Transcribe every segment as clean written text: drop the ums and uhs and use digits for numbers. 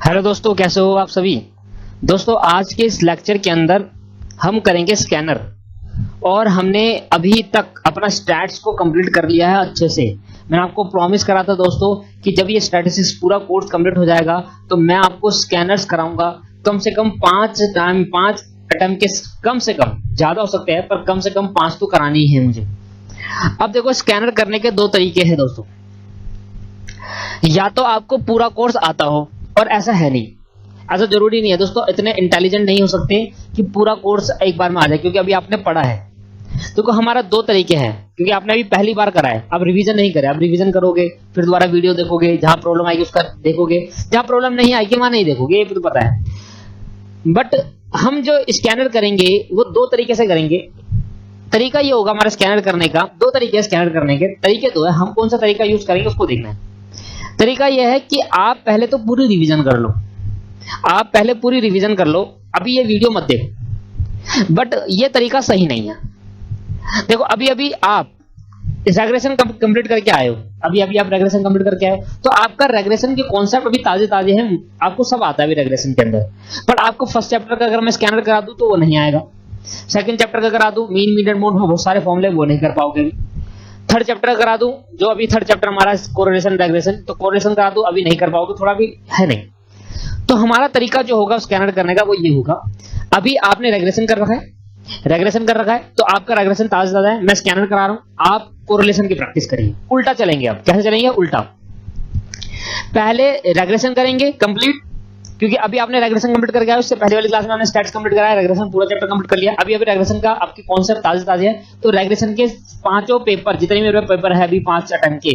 Hello दोस्तों, कैसे हो आप सभी। दोस्तों आज के इस लेक्चर के अंदर हम करेंगे स्कैनर। और हमने अभी तक अपना स्टैट्स को कंप्लीट कर लिया है अच्छे से। मैंने आपको प्रॉमिस करा था दोस्तों कि जब ये स्टैटिस्टिक्स पूरा कोर्स कंप्लीट हो जाएगा तो मैं आपको स्कैनर्स कराऊंगा। कम से कम 5 अटेम्प्ट के, कम से कम, ज्यादा हो सकते हैं पर कम से कम 5 तो करानी ही है मुझे। अब देखो, स्कैनर करने के 2 तरीके हैं दोस्तों। या तो आपको पूरा कोर्स आता हो, और ऐसा है नहीं, ऐसा जरूरी नहीं है दोस्तों, इतने इंटेलिजेंट नहीं हो सकते कि पूरा कोर्स एक बार में आ जाए, क्योंकि अभी आपने पढ़ा है। तो हमारा 2 तरीके हैं, क्योंकि आपने अभी पहली बार करा है, अब रिवीजन नहीं करे। अब रिवीजन करोगे, फिर दोबारा वीडियो देखोगे, जहां प्रॉब्लम आएगी उसका देखोगे, जहां प्रॉब्लम नहीं आएगी वहां नहीं देखोगे, ये तो पता है। बट हम जो स्कैनर करेंगे वो 2 तरीके से करेंगे। तरीका ये होगा हमारा स्कैनर करने का, 2 तरीके स्कैनर करने के, तरीके 2 है। हम कौन सा तरीका यूज करेंगे उसको देखना है। तरीका यह है कि आप पहले तो पूरी रिवीजन कर लो, आप पहले पूरी रिवीजन कर लो, अभी ये वीडियो मत देखो। बट ये तरीका सही नहीं है। देखो, अभी अभी आप रेग्रेशन कंप्लीट करके आए हो, अभी अभी आप रेग्रेशन कंप्लीट करके आए, तो आपका रेग्रेशन के कॉन्सेप्ट अभी ताजे ताजे हैं, आपको सब आता है अभी रेग्रेशन के अंदर। बट आपको फर्स्ट चैप्टर का अगर मैं स्कैनर करा दूं तो वो नहीं आएगा। सेकंड चैप्टर का करा दूं, मीन मीडियन मोड में बहुत सारे फॉर्मूले, वो नहीं कर पाओगे। थर्ड चैप्टर करा दूं, जो अभी थर्ड चैप्टर हमारा कोरिलेशन रेग्रेशन, तो कोरिलेशन करा दूं, अभी नहीं कर पाओगे, थोड़ा भी है नहीं। तो हमारा तरीका जो होगा स्कैनर करने का वो ये होगा। अभी आपने रेग्रेशन कर रखा है, तो आपका रेग्रेशन ताजा है, मैं स्कैनर करा रहा हूं, आप कोरिलेशन की प्रैक्टिस करिए। उल्टा चलेंगे, आप कैसे चलेंगे? उल्टा। पहले रेग्रेशन करेंगे कंप्लीट, क्योंकि अभी आपने रेग्रेशन कंप्लीट करके आए, उससे पहले वाली क्लास में आपने स्टैट्स कंप्लीट कराया, रेग्रेशन पूरा चैप्टर कंप्लीट कर लिया। अभी रेग्रेशन का आपके कॉन्सेप्ट ताजे है, तो रेग्रेशन के 5 पेपर, जितने मेरे पेपर है अभी 5 अटेम्प्ट के,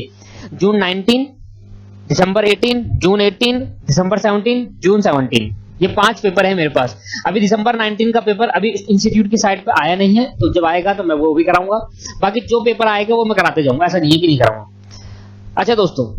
जून 19, दिसंबर 18, जून 18, दिसंबर 17, जून 17, ये 5 पेपर है मेरे पास। अभी दिसंबर 19 का पेपर अभी इंस्टीट्यूट की साइट पे आया नहीं है, तो जब आएगा तो मैं वो भी कराऊंगा। बाकी जो पेपर आएगा वो मैं कराते जाऊंगा, ऐसा नहीं है कि नहीं कराऊंगा। अच्छा दोस्तों,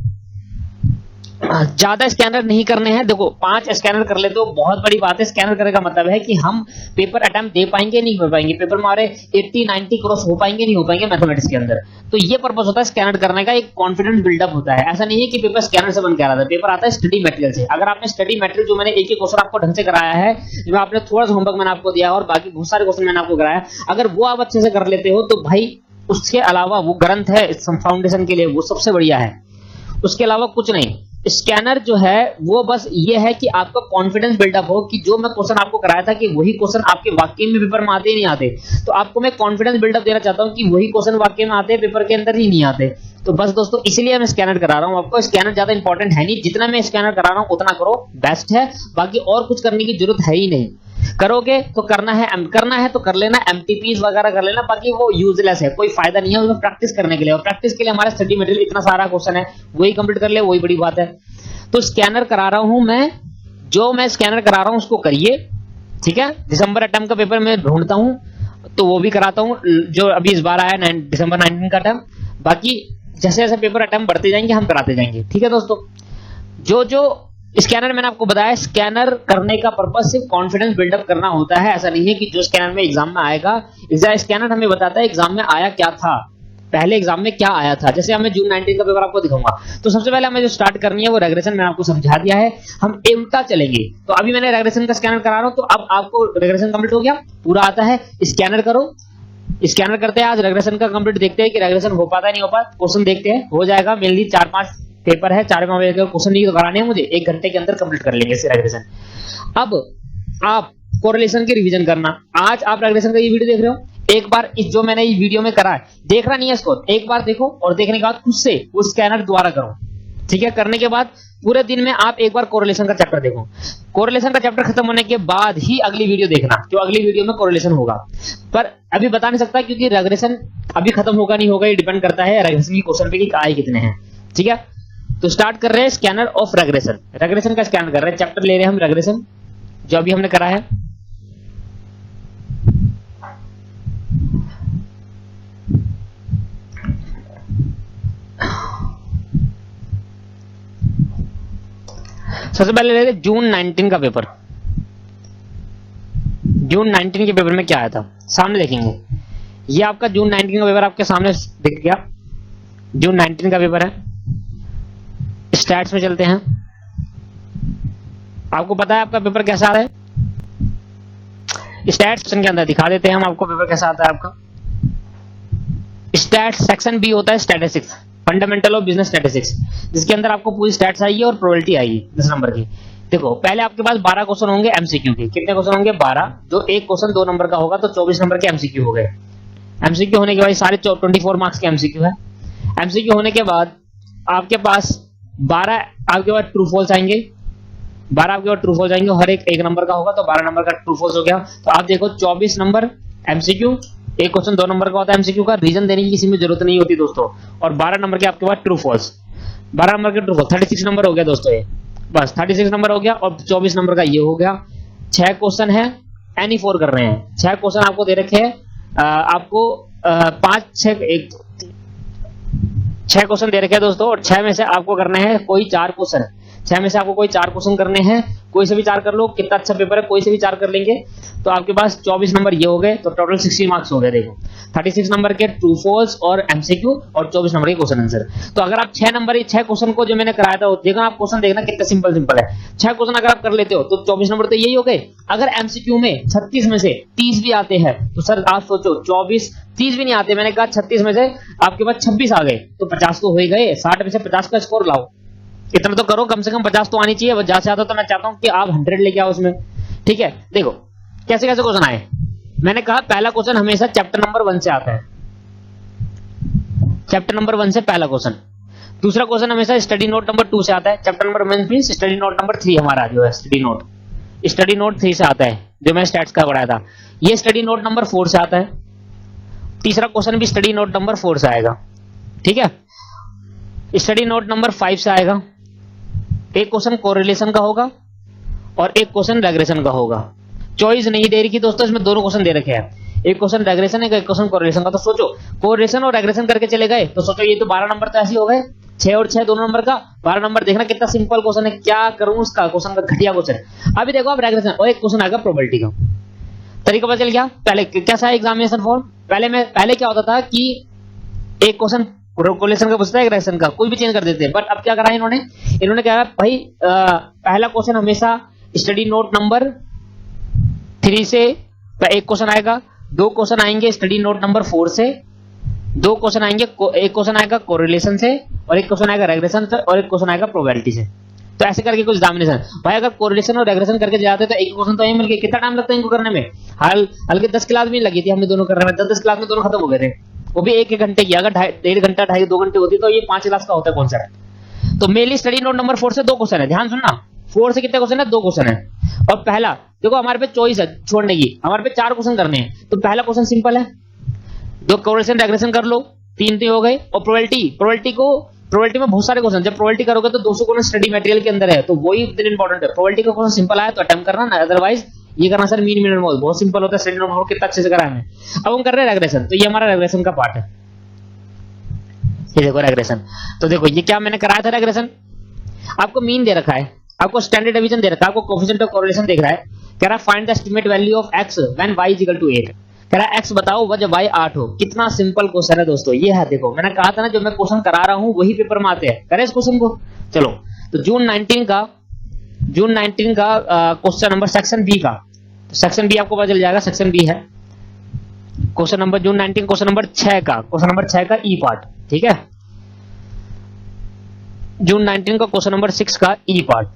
ज्यादा स्कैनर नहीं करने हैं। देखो, 5 स्कैनर कर ले तो बहुत बड़ी बात है। स्कैनर करने का मतलब है कि हम पेपर अटेम्प्ट दे पाएंगे नहीं हो पाएंगे, पेपर में हमारे 80-90 क्रॉस हो पाएंगे नहीं हो पाएंगे मैथमेटिक्स के अंदर। तो ये पर्पस होता है स्कैनर करने का, एक कॉन्फिडेंस बिल्डअप होता है। ऐसा नहीं है कि पेपर स्कैनर से बन के आ रहा था, पेपर आता है स्टडी मटेरियल से। अगर आपने स्टडी मटेरियल, जो मैंने एक एक क्वेश्चन आपको ढंग से कराया है, जो आपने थोड़ा सा होमवर्क मैंने आपको दिया और बाकी बहुत सारे क्वेश्चन मैंने आपको कराया, अगर वो आप अच्छे से कर लेते हो तो भाई उसके अलावा वो ग्रंथ है फाउंडेशन के लिए, वो सबसे बढ़िया है। उसके अलावा कुछ नहीं। स्कैनर जो है वो बस ये है कि आपका कॉन्फिडेंस बिल्डअप हो कि जो मैं क्वेश्चन आपको कराया था कि वही क्वेश्चन आपके वाकई में पेपर में आते ही नहीं आते। तो आपको मैं कॉन्फिडेंस बिल्डअप देना चाहता हूं कि वही क्वेश्चन वाकई में आते हैं, पेपर के अंदर ही नहीं आते। तो बस दोस्तों, इसलिए मैं स्कैनर करा रहा हूं आपको। स्कैनर ज्यादा इंपॉर्टेंट है नहीं, जितना मैं स्कैनर करा रहा हूं उतना करो, बेस्ट है। बाकी और कुछ करने की जरूरत है ही नहीं। करोगे तो करना है तो कर लेना, एमटीपीज वगैरह कर लेना, बाकी वो यूजलेस है, कोई फायदा नहीं है उसमें प्रैक्टिस करने के लिए। और प्रैक्टिस के लिए हमारा स्टडी मटेरियल इतना सारा क्वेश्चन है, वही कंप्लीट कर ले, वही बड़ी बात है। तो स्कैनर करा रहा हूं मैं, जो मैं स्कैनर करा रहा हूं उसको करिए, ठीक है। दिसंबर अटेम्प्ट का पेपर मैं ढूंढता हूं तो वो भी कराता हूं, जो अभी इस बार आया दिसंबर 19 का अटेम्प्ट। बाकी जैसे जैसे पेपर अटेम्प्ट बढ़ते जाएंगे हम कराते जाएंगे, ठीक है दोस्तों। जो जो स्कैनर मैंने आपको बताया, स्कैनर करने का पर्पस सिर्फ कॉन्फिडेंस बिल्डअप करना होता है। ऐसा नहीं है कि जो स्कैनर में एग्जाम में आएगा, स्कैनर हमें बताता है एग्जाम में आया क्या था, पहले एग्जाम में क्या आया था। जैसे हमें जून 19 का पेपर आपको दिखाऊंगा, तो सबसे पहले हमें जो स्टार्ट करनी है वो रेग्रेशन मैंने आपको समझा दिया है, हम उल्टा चलेंगे। तो अभी मैंने रेग्रेशन का स्कैनर करा रहा हूं, तो अब आपको रेग्रेशन कंप्लीट हो गया, पूरा आता है, स्कैनर करो। स्कैनर करते हैं, आज रेग्रेशन का कंप्लीट देखते हैं कि रेग्रेशन हो पाता है नहीं हो पाता, क्वेश्चन देखते हैं, हो जाएगा। मेनली 4-5 पेपर है, 4-5 क्वेश्चन नहीं तो कराने हैं मुझे, 1 घंटे के अंदर कंप्लीट कर लेंगे रेग्रेशन। अब आप कोरिलेशन की रिवीजन करना। आज आप रेग्रेशन का ये वीडियो देख रहे हो, एक बार इस जो मैंने ये वीडियो में करा है, देखना नहीं है इसको, एक बार देखो और देखने के बाद खुद से वो स्कैनर दोबारा करो, ठीक है। करने के बाद पूरे दिन में आप एक बार कोरिलेशन का चैप्टर देखो। कोरिलेशन का चैप्टर खत्म होने के बाद ही अगली वीडियो देखना, जो अगली वीडियो में कोरिलेशन होगा। पर अभी बता नहीं सकता, क्योंकि रेग्रेशन अभी खत्म होगा नहीं होगा, ये डिपेंड करता है रेग्रेशन की क्वेश्चन पे कि आए कितने हैं, ठीक है। तो स्टार्ट कर रहे हैं स्कैनर ऑफ रेग्रेशन। रेग्रेशन का स्कैनर कर रहे हैं, चैप्टर ले रहे हैं हम रेग्रेशन, जो अभी हमने करा है। सबसे पहले ले जून 19 का पेपर। जून 19 के पेपर में क्या आया था सामने देखेंगे। ये आपका जून 19 का पेपर आपके सामने दिख गया, जून 19 का पेपर है। स्टैट्स में चलते हैं। आपको पता है आपका पेपर कैसा आ रहा है? स्टैट्स सेक्शन के अंदर दिखा देते हैं हम आपको पेपर कैसा आता है आपका। स्टैट्स सेक्शन बी होता है statistics, fundamental of business statistics, जिसके अंदर आपको पूरी स्टैट्स आएगी और प्रोबेबिलिटी आएगी 10 नंबर की। देखो पहले आपके पास 12 क्वेश्चन होंगे एमसीक्यू के। कितने क्वेश्चन होंगे? 12। जो एक क्वेश्चन 2 नंबर का होगा तो 24 नंबर के एमसीक्यू हो गए। एमसीक्यू होने के बाद सारे 24 मार्क्स के एमसीक्यू है। एमसीक्यू होने के बाद आपके पास 12 आपके पास ट्रू फॉल्स आएंगे। 12 आपके पास ट्रू फॉल्स आएंगे, हर एक नंबर का होगा तो 12 नंबर का ट्रू फॉल्स हो गया। तो आप देखो 24 नंबर एमसीक्यू, एक क्वेश्चन 2 नंबर का होता है एमसीक्यू का, रीजन देने की किसी में जरूरत नहीं होती दोस्तों। और 12 नंबर के आपके पास ट्रू फॉल्स, 12 नंबर के ट्रू फॉल्स, 36 नंबर हो गया दोस्तों ये, बस 36 नंबर हो गया। और 24 नंबर का ये हो गया। 6 क्वेश्चन है एनी 4 कर रहे हैं। 6 क्वेश्चन आपको दे रखे हैं, आपको 6 क्वेश्चन दे रखे हैं दोस्तों, और 6 में से आपको करने हैं कोई 4 क्वेश्चन। 6 में से आपको कोई 4 क्वेश्चन करने हैं, कोई से भी 4 कर लो, कितना अच्छा पेपर है, कोई से भी 4 कर लेंगे तो आपके पास 24 नंबर ये हो गए, तो टोटल 60 मार्क्स हो गए। देखो 36 नंबर के ट्रू फॉल्स और एमसीक्यू और 24 नंबर के क्वेश्चन आंसर। तो अगर आप 6 नंबर 6 क्वेश्चन को जो मैंने कराया था देखो आप क्वेश्चन देखना कितना सिंपल है। 6 क्वेश्चन अगर आप कर लेते हो तो 24 नंबर तो यही हो गए। अगर एमसीक्यू में 36 में से 30 भी आते हैं तो सर आप सोचो 24 30 भी नहीं आते, मैंने कहा 36 में से आपके पास 26 आ गए तो 50 तो हो ही गए। 60 में से 50 का स्कोर लाओ, इतना तो करो, कम से कम 50 तो आनी चाहिए। ज्यादा से ज्यादा तो मैं चाहता हूं कि आप 100 लेके आओ उसमें, ठीक है। देखो कैसे कैसे क्वेश्चन आए। मैंने कहा पहला क्वेश्चन हमेशा चैप्टर नंबर 1 से आता है, चैप्टर नंबर 1 से पहला क्वेश्चन। दूसरा क्वेश्चन हमेशा स्टडी नोट नंबर 2 से आता है। Chapter number 1 means study note number 3 हमारा जो है स्टडी नोट 3 से आता है, जो मैं स्टैट्स का पढ़ाया था। ये स्टडी नोट नंबर 4 से आता है। तीसरा क्वेश्चन भी स्टडी नोट नंबर 4 से आएगा, ठीक है। स्टडी नोट नंबर 5 से आएगा। एक क्वेश्चन कोरिलेशन का होगा और एक क्वेश्चन रेग्रेशन का होगा। चॉइस नहीं दे रखी दोस्तों, इसमें दोनों क्वेश्चन दे रखे हैं, एक क्वेश्चन रेग्रेशन है, एक क्वेश्चन कोरिलेशन का। तो सोचो कोरिलेशन और रेग्रेशन करके चले गए तो सोचो ये तो 12 नंबर तो ऐसे हो गए, 6 और 6 दोनों नंबर का 12 नंबर। देखना कितना सिंपल क्वेश्चन है, क्या करूं उसका क्वेश्चन का घटिया क्वेश्चन। अभी देखो आप रेग्रेशन और एक क्वेश्चन आएगा प्रोबेबिलिटी का। तरीका पता चल गया। पहले कैसा है एग्जामिनेशन फॉर्म, पहले क्या होता था कि एक क्वेश्चन कोरिलेशन का पूछता है, रेग्रेशन का, कोई भी चेंज कर देते हैं। बट अब क्या करा इन्होंने क्या कहा भाई, पहला क्वेश्चन हमेशा स्टडी नोट नंबर 3 से एक क्वेश्चन आएगा, 2 क्वेश्चन आएंगे स्टडी नोट नंबर 4 से, 2 क्वेश्चन आएंगे, एक क्वेश्चन आएगा कोरिलेशन से और एक क्वेश्चन आएगा रेग्रेशन से और एक क्वेश्चन आएगा प्रोबेबिलिटी से। तो ऐसे करके कुछ एग्जामिनेशन भाई, अगर कोरिलेशन और रेग्रेशन करके जाते तो एक क्वेश्चन तो यही मिल गया। कितना टाइम लगता है इनको करने में? हल्के 10 क्लास भी लगी थी हमने दोनों करने में, 10 क्लास में दोनों खत्म हो गए थे, वो भी एक घंटे की। अगर 1.5 घंटा 2 घंटे होती तो ये 5 क्लास का होता है कॉन्सेप्ट। तो मेनली स्टडी नोट नंबर 4 से 2 क्वेश्चन है, ध्यान सुनना। 4 से कितने क्वेश्चन है? 2 क्वेश्चन है। और पहला देखो हमारे पे चॉइस है छोड़ने की, हमारे पे 4 क्वेश्चन करने हैं। तो पहला क्वेश्चन सिंपल है, 2 कोरिलेशन रेग्रेशन कर लो, 3 हो गए। और प्रोबेबिलिटी में बहुत सारे क्वेश्चन, जब प्रोबेबिलिटी करोगे तो 200 क्वेश्चन स्टडी मटेरियल के अंदर है, तो वही इतना इंपॉर्टेंट है। प्रोबेबिलिटी का क्वेश्चन सिंपल आया तो अटेम्प्ट करना ना, अदरवाइज ये करना सर मीन मोल बहुत सिंपल होता है। स्टडी नोट कितना अच्छे से करा है। अब हम कर रहे हैं रेग्रेशन, तो ये हमारा रेग्रेशन का पार्ट है। ये देखो रेग्रेशन, तो देखो ये क्या मैंने कराया था रेग्रेशन। आपको मीन दे रखा है, आपको स्टैंडर्ड डिवीजन दे रखा है, आपको कोएफिशिएंट ऑफ कोरिलेशन देख रहा है। कह रहा है find the estimate value of x when y = 8। कह रहा है x बताओ जब y 8 हो। कितना सिंपल क्वेश्चन है दोस्तों ये है। देखो मैंने कहा था ना जो मैं क्वेश्चन करा रहा हूं वही पेपर में आते हैं। करें इस क्वेश्चन को। चलो तो जून 19 का क्वेश्चन नंबर सेक्शन बी का, तो सेक्शन बी आपको पता चल जाएगा, सेक्शन बी है क्वेश्चन नंबर जून 19 क्वेश्चन नंबर 6 का ई पार्ट, ठीक है। जून 19 का क्वेश्चन नंबर 6 का ई पार्ट।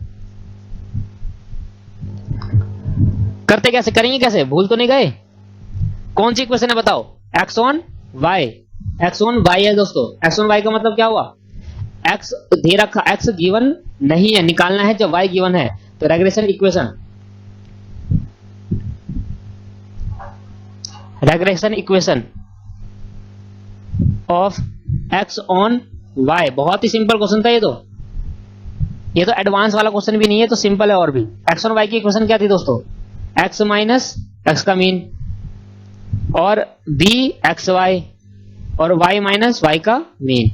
करते कैसे, करेंगे कैसे, भूल तो नहीं गए? कौन सी क्वेश्चन है बताओ? x on y है दोस्तों। x on y का मतलब क्या हुआ? x दे रखा, x गिवन नहीं है, निकालना है जब y गिवन है। तो regression equation of x on y। बहुत ही सिंपल क्वेश्चन था ये तो एडवांस वाला क्वेश्चन भी नहीं है, तो सिंपल है। और भी x on y की इक्वेशन क्या थी दोस्तों? x माइनस x का मीन और b xy और y माइनस y का मीन।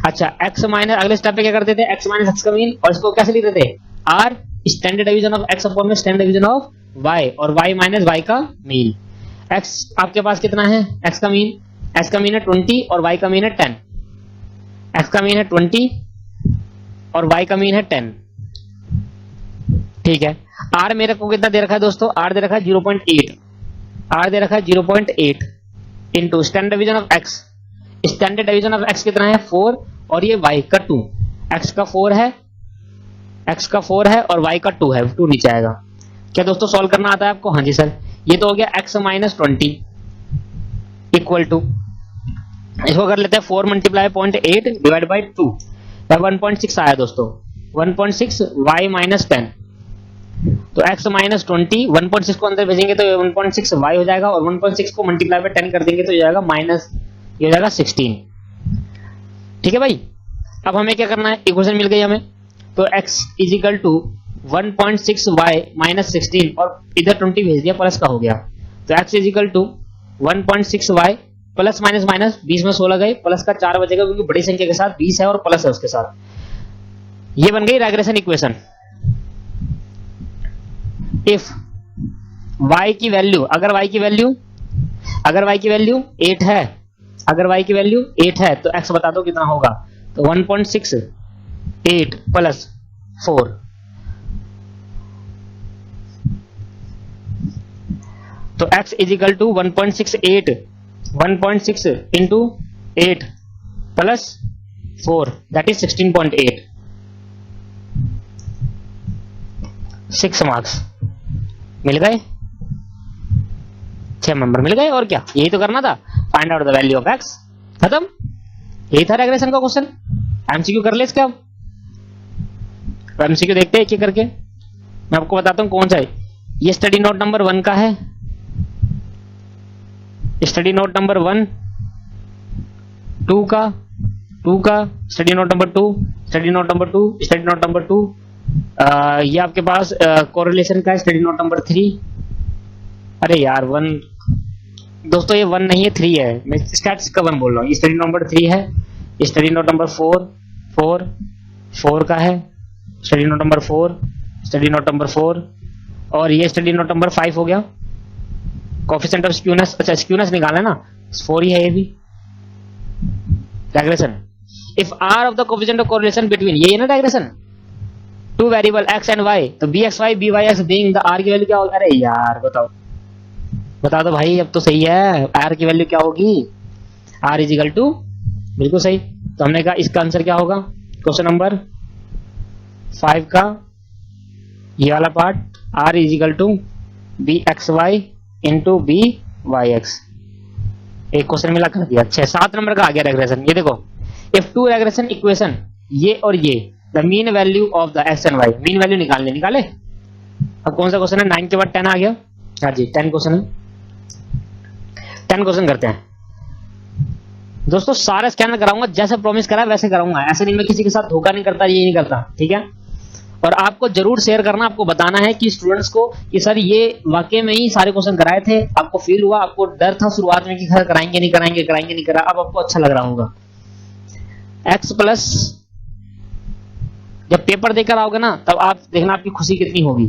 अच्छा x माइनस, अगले स्टेप पे क्या करते थे? x माइनस x का मीन, और इसको कैसे लिखते थे? r standard division of x upon में स्टैंडर्ड डिवीजन ऑफ y, और y माइनस y का मीन। x आपके पास कितना है? x का मीन है 20 और y का मीन है 10। x का मीन है 20 और y का मीन है 10। ठीक है, आर मेरे को कितना दे रखा है दोस्तों, आर दे रखा है 0.8, आर दे रखा है 0.8 into standard division of x, standard division of x कितना है 4 और ये y का 2, x का 4 है, x का 4 है और y का 2 है, 2 नीचे आएगा। क्या दोस्तों सॉल्व करना आता है आपको? हाँ जी सर। ये तो हो गया x माइनस 20 इक्वल टू, इसको कर लेते हैं 4 मल्टीप्लाई 0.8 डिवाइड बाई 2, 1.6 आया दोस्तों, 1.6 y माइनस 10, तो x माइनस 20 1.6 को अंदर भेजेंगे तो 1.6 y हो जाएगा और 1.6 को मल्टीप्लाई बाय 10 कर देंगे तो ये जाएगा माइनस, ये हो जाएगा 16। ठीक है भाई, अब हमें क्या करना है, इक्वेशन मिल गई हमें, तो x is equal to 1.6 y minus 16 और इधर 20 भेज दिया, प्लस का हो गया, तो x is equal to 1.6 y plus minus minus 20 में 16 गए, प्लस का 4 बचेगा क्योंकि बड़ी संख्या के साथ 20 है और प्लस है उसके साथ। ये बन गई रेग्रेशन इक्वेशन। इफ y की वैल्यू, अगर y की वैल्यू 8 है, अगर y की वैल्यू 8 है तो x बता दो कितना होगा, तो 1.6 8 प्लस 4, तो x is equal to 1.6 into 8 plus 4 that is 16.8, 6 marks मिल गए, 6 नंबर मिल गए। और क्या, यही तो करना था, find out the value of x, खत्म, यही था रेग्रेशन का क्वेश्चन। एमसीक्यू कर ले इसके, अब एमसीक्यू देखते हैं एक एक करके, मैं आपको बताता हूं कौन सा है। ये स्टडी नोट नंबर 1 का है, स्टडी नोट नंबर 1, 2 का, study note number 2, study note number 2, study note number 2, ये आपके पास कोरिलेशन का स्टडी नोट नंबर 3, अरे यार 1 दोस्तों, ये 1 नहीं है 3 है, मैं स्टैट्स का 1 बोल रहा हूँ, ये स्टडी नंबर 3 है, स्टडी नोट नंबर 4 का है, study note number 4, study note number 4, और ये स्टडी नोट नंबर 5 हो गया, कोएफिशिएंट ऑफ स्क्यूनेस, अच्छा स्क्यूनेस निकालना है ना, 4 ही है ये भी। Regression, if r of the coefficient of correlation between, ये है ना regression, two variable x and y, तो bxy byx being the r की वैल्यू क्या होगी, अरे यार बता दो भाई, अब तो सही है, r की वैल्यू क्या होगी, r इज इक्वल टू, बिल्कुल सही, तो हमने कहा इसका आंसर क्या होगा, क्वेश्चन नंबर 5 का ये वाला part, r is equal to bxy into byx, एक क्वेश्चन मिला कर दिया। अच्छा 7 नंबर का आ गया रेग्रेशन, ये देखो, इफ टू रेग्रेशन इक्वेशन, ये और ये, the mean value of the x and y, mean value निकाले। अब कौन सा क्वेश्चन है, 9 के बाद 10 आ गया, हाँ जी 10 क्वेश्चन है, 10 क्वेश्चन करते हैं दोस्तों, सारा स्कैनर कराऊंगा, जैसे प्रॉमिस करा वैसे कराऊंगा, ऐसे नहीं मैं किसी के साथ धोखा नहीं करता, ये नहीं करता, ठीक है। और आपको जरूर शेयर करना, आपको बताना है कि स्टूडेंट्स को कि सर ये वाकई में ही सारे क्वेश्चन कराए थे, आपको फील हुआ, आपको डर था शुरुआत में कि सर कराएंगे नहीं करा, अब आपको अच्छा लग रहा होगा। x प्लस, जब पेपर देकर आओगे ना तब आप देखना आपकी खुशी कितनी होगी,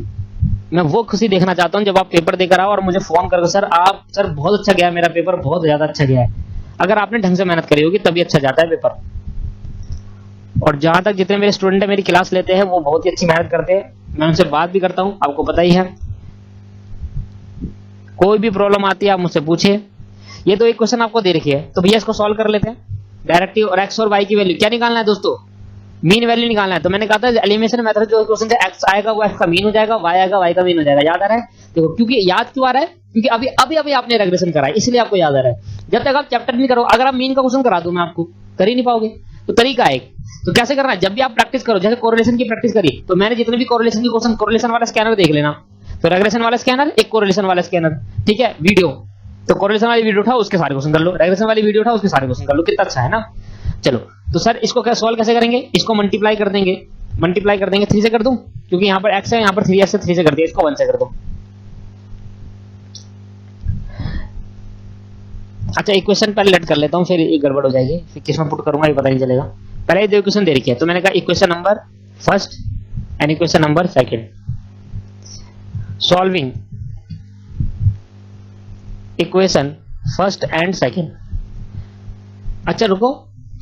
मैं वो खुशी देखना चाहता हूं जब आप पेपर देकर आओ और मुझे फोन करो, सर बहुत अच्छा गया मेरा पेपर, बहुत ज्यादा अच्छा गया है। अगर आपने ढंग से मेहनत करी होगी तभी अच्छा जाता है पेपर। और जहां तक जितने मेरे स्टूडेंट है मेरी क्लास लेते हैं वो बहुत ही अच्छी मेहनत करते हैं, मैं उनसे बात भी करता हूं, आपको पता ही है, कोई भी प्रॉब्लम आती है आप मुझसे पूछिए। ये तो एक क्वेश्चन आपको दे रखी है, तो भैया इसको सॉल्व कर लेते हैं। डायरेक्टिव और x और y की वैल्यू क्या निकालना है दोस्तों, मीन वैल्यू निकालना है। तो मैंने कहा था एलिमिनेशन मेथड जो क्वेश्चन से x आएगा वो x का मीन हो जाएगा, y आएगा y का मीन हो जाएगा, याद आ रहा है। देखो क्योंकि याद क्यों आ रहा है, क्योंकि अभी आपने रेग्रेशन करा है इसलिए आपको याद आ रहा है। जब तक आप चैप्टर नहीं करो, अगर आप मीन का क्वेश्चन करा दूं मैं आपको, कर ही नहीं पाओगे। तो तरीका है, तो कैसे करना है, जब भी आप प्रैक्टिस करो, जैसे कोरिलेशन की प्रैक्टिस करी, तो मैंने जितने भी कोरिलेशन की क्वेश्चन, कोरिलेशन वाला स्कैनर देख लेना, तो रेग्रेशन वाला स्कैनर, एक कोरिलेशन वाला स्कैनर, ठीक है, वीडियो, तो कोरिलेशन वाली वीडियो उठाओ उसके सारे क्वेश्चन कर लो, रेग्रेशन वाली वीडियो उठाओ उसके सारे क्वेश्चन कर लो, कितना अच्छा है ना। चलो तो सर इसको क्या सॉल्व कैसे करेंगे, इसको मल्टीप्लाई कर देंगे 3 से कर दूं, क्योंकि यहाँ पर x है, यहाँ पर 3x से 3 से कर दिया, इसको 1 से कर दो। अच्छा इक्वेशन पहले लेट कर लेता हूँ, फिर ये गड़बड़ हो जाएगी, फिर किसमें पुट करूंगा ये पता नहीं चलेगा। पहले ये दो इक्वेशन दे रखी है, तो मैंने कहा equation number first and equation number second, solving equation first and second. अच्छा रुको,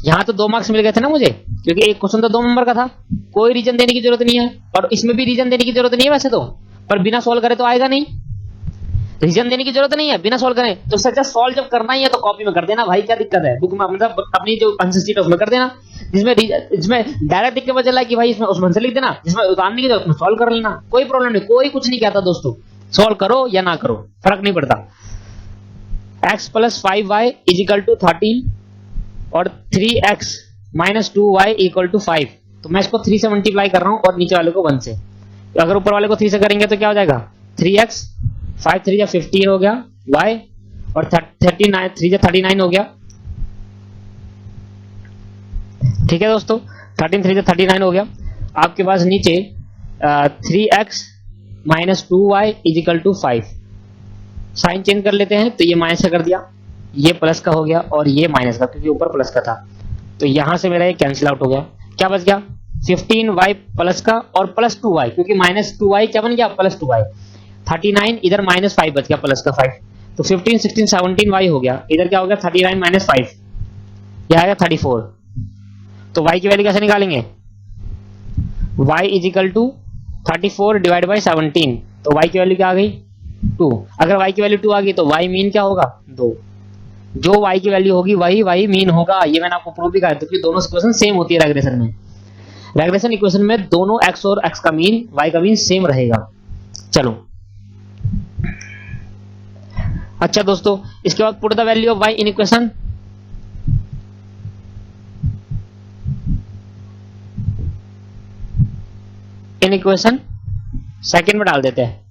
यहां तो 2 मार्क्स मिल गए थे ना मुझे, क्योंकि एक क्वेश्चन तो 2 नंबर का था, कोई रीजन देने की जरूरत नहीं है, और इसमें भी रीजन देने की जरूरत नहीं है वैसे तो, पर बिना सॉल्व करे तो आएगा नहीं, रीजन देने की जरूरत नहीं है बिना सॉल्व करें, तो सच्चा सॉल्व जब करना ही है तो कॉपी में कर देना भाई, क्या दिक्कत है, बुक में मतलब अपनी जो आंसर शीट है उसमें कर देना, जिसमें डायरेक्ट लिख के पता चला कि भाई इसमें उसमें से लिख देना, जिसमें उतारने की जरूरत सॉल्व कर लेना, कोई प्रॉब्लम नहीं, कोई कुछ नहीं कहता दोस्तों, सॉल्व करो या ना करो फर्क नहीं पड़ता। x plus 5y is equal to 13 और 3x minus 2y equal to 5, तो मैं इसको 3 से मल्टीप्लाई कर रहा हूं और नीचे वाले को 1 से, तो अगर ऊपर वाले को 3 से करेंगे तो क्या हो जाएगा 3x, 5 3 15 हो गया y, और 39 3 39 हो गया, ठीक है दोस्तों, 13 3 39 हो गया। आपके पास नीचे 3x minus 2y is equal to 5, sign change कर लेते हैं, तो ये माइनस का कर दिया, ये प्लस का हो गया और ये माइनस का, क्योंकि ऊपर प्लस का था, तो यहां से मेरा ये कैंसिल आउट हो गया, क्या बच गया 15y प्लस का और प्लस 2y, क्योंकि माइनस 2y क्या बन गया प्लस 2y, 39 इधर माइनस 5 बच गया प्लस का 5, तो 15 16 17y हो गया, इधर क्या हो गया 39 माइनस 5, यह आ गया 34, तो y की वैल्यू कैसे निकालेंगे, y is equal to 34 divide by 17, तो y की वैल्यू क्या आ गई 2, अगर y की वैल्यू 2 आ गई तो y मीन क्या होगा 2, जो y की वैल्यू होगी वही y मीन होगा, ये मैंने आपको प्रूव भी कहा, क्योंकि दोनों इक्वेशन सेम होती है रेग्रेशन में, रेग्रेशन इक्वेशन में दोनों x और x का मीन y का मीन सेम रहेगा। चलो अच्छा दोस्तों, इसके बाद put the value of y in equation, in equation second में डाल देते हैं,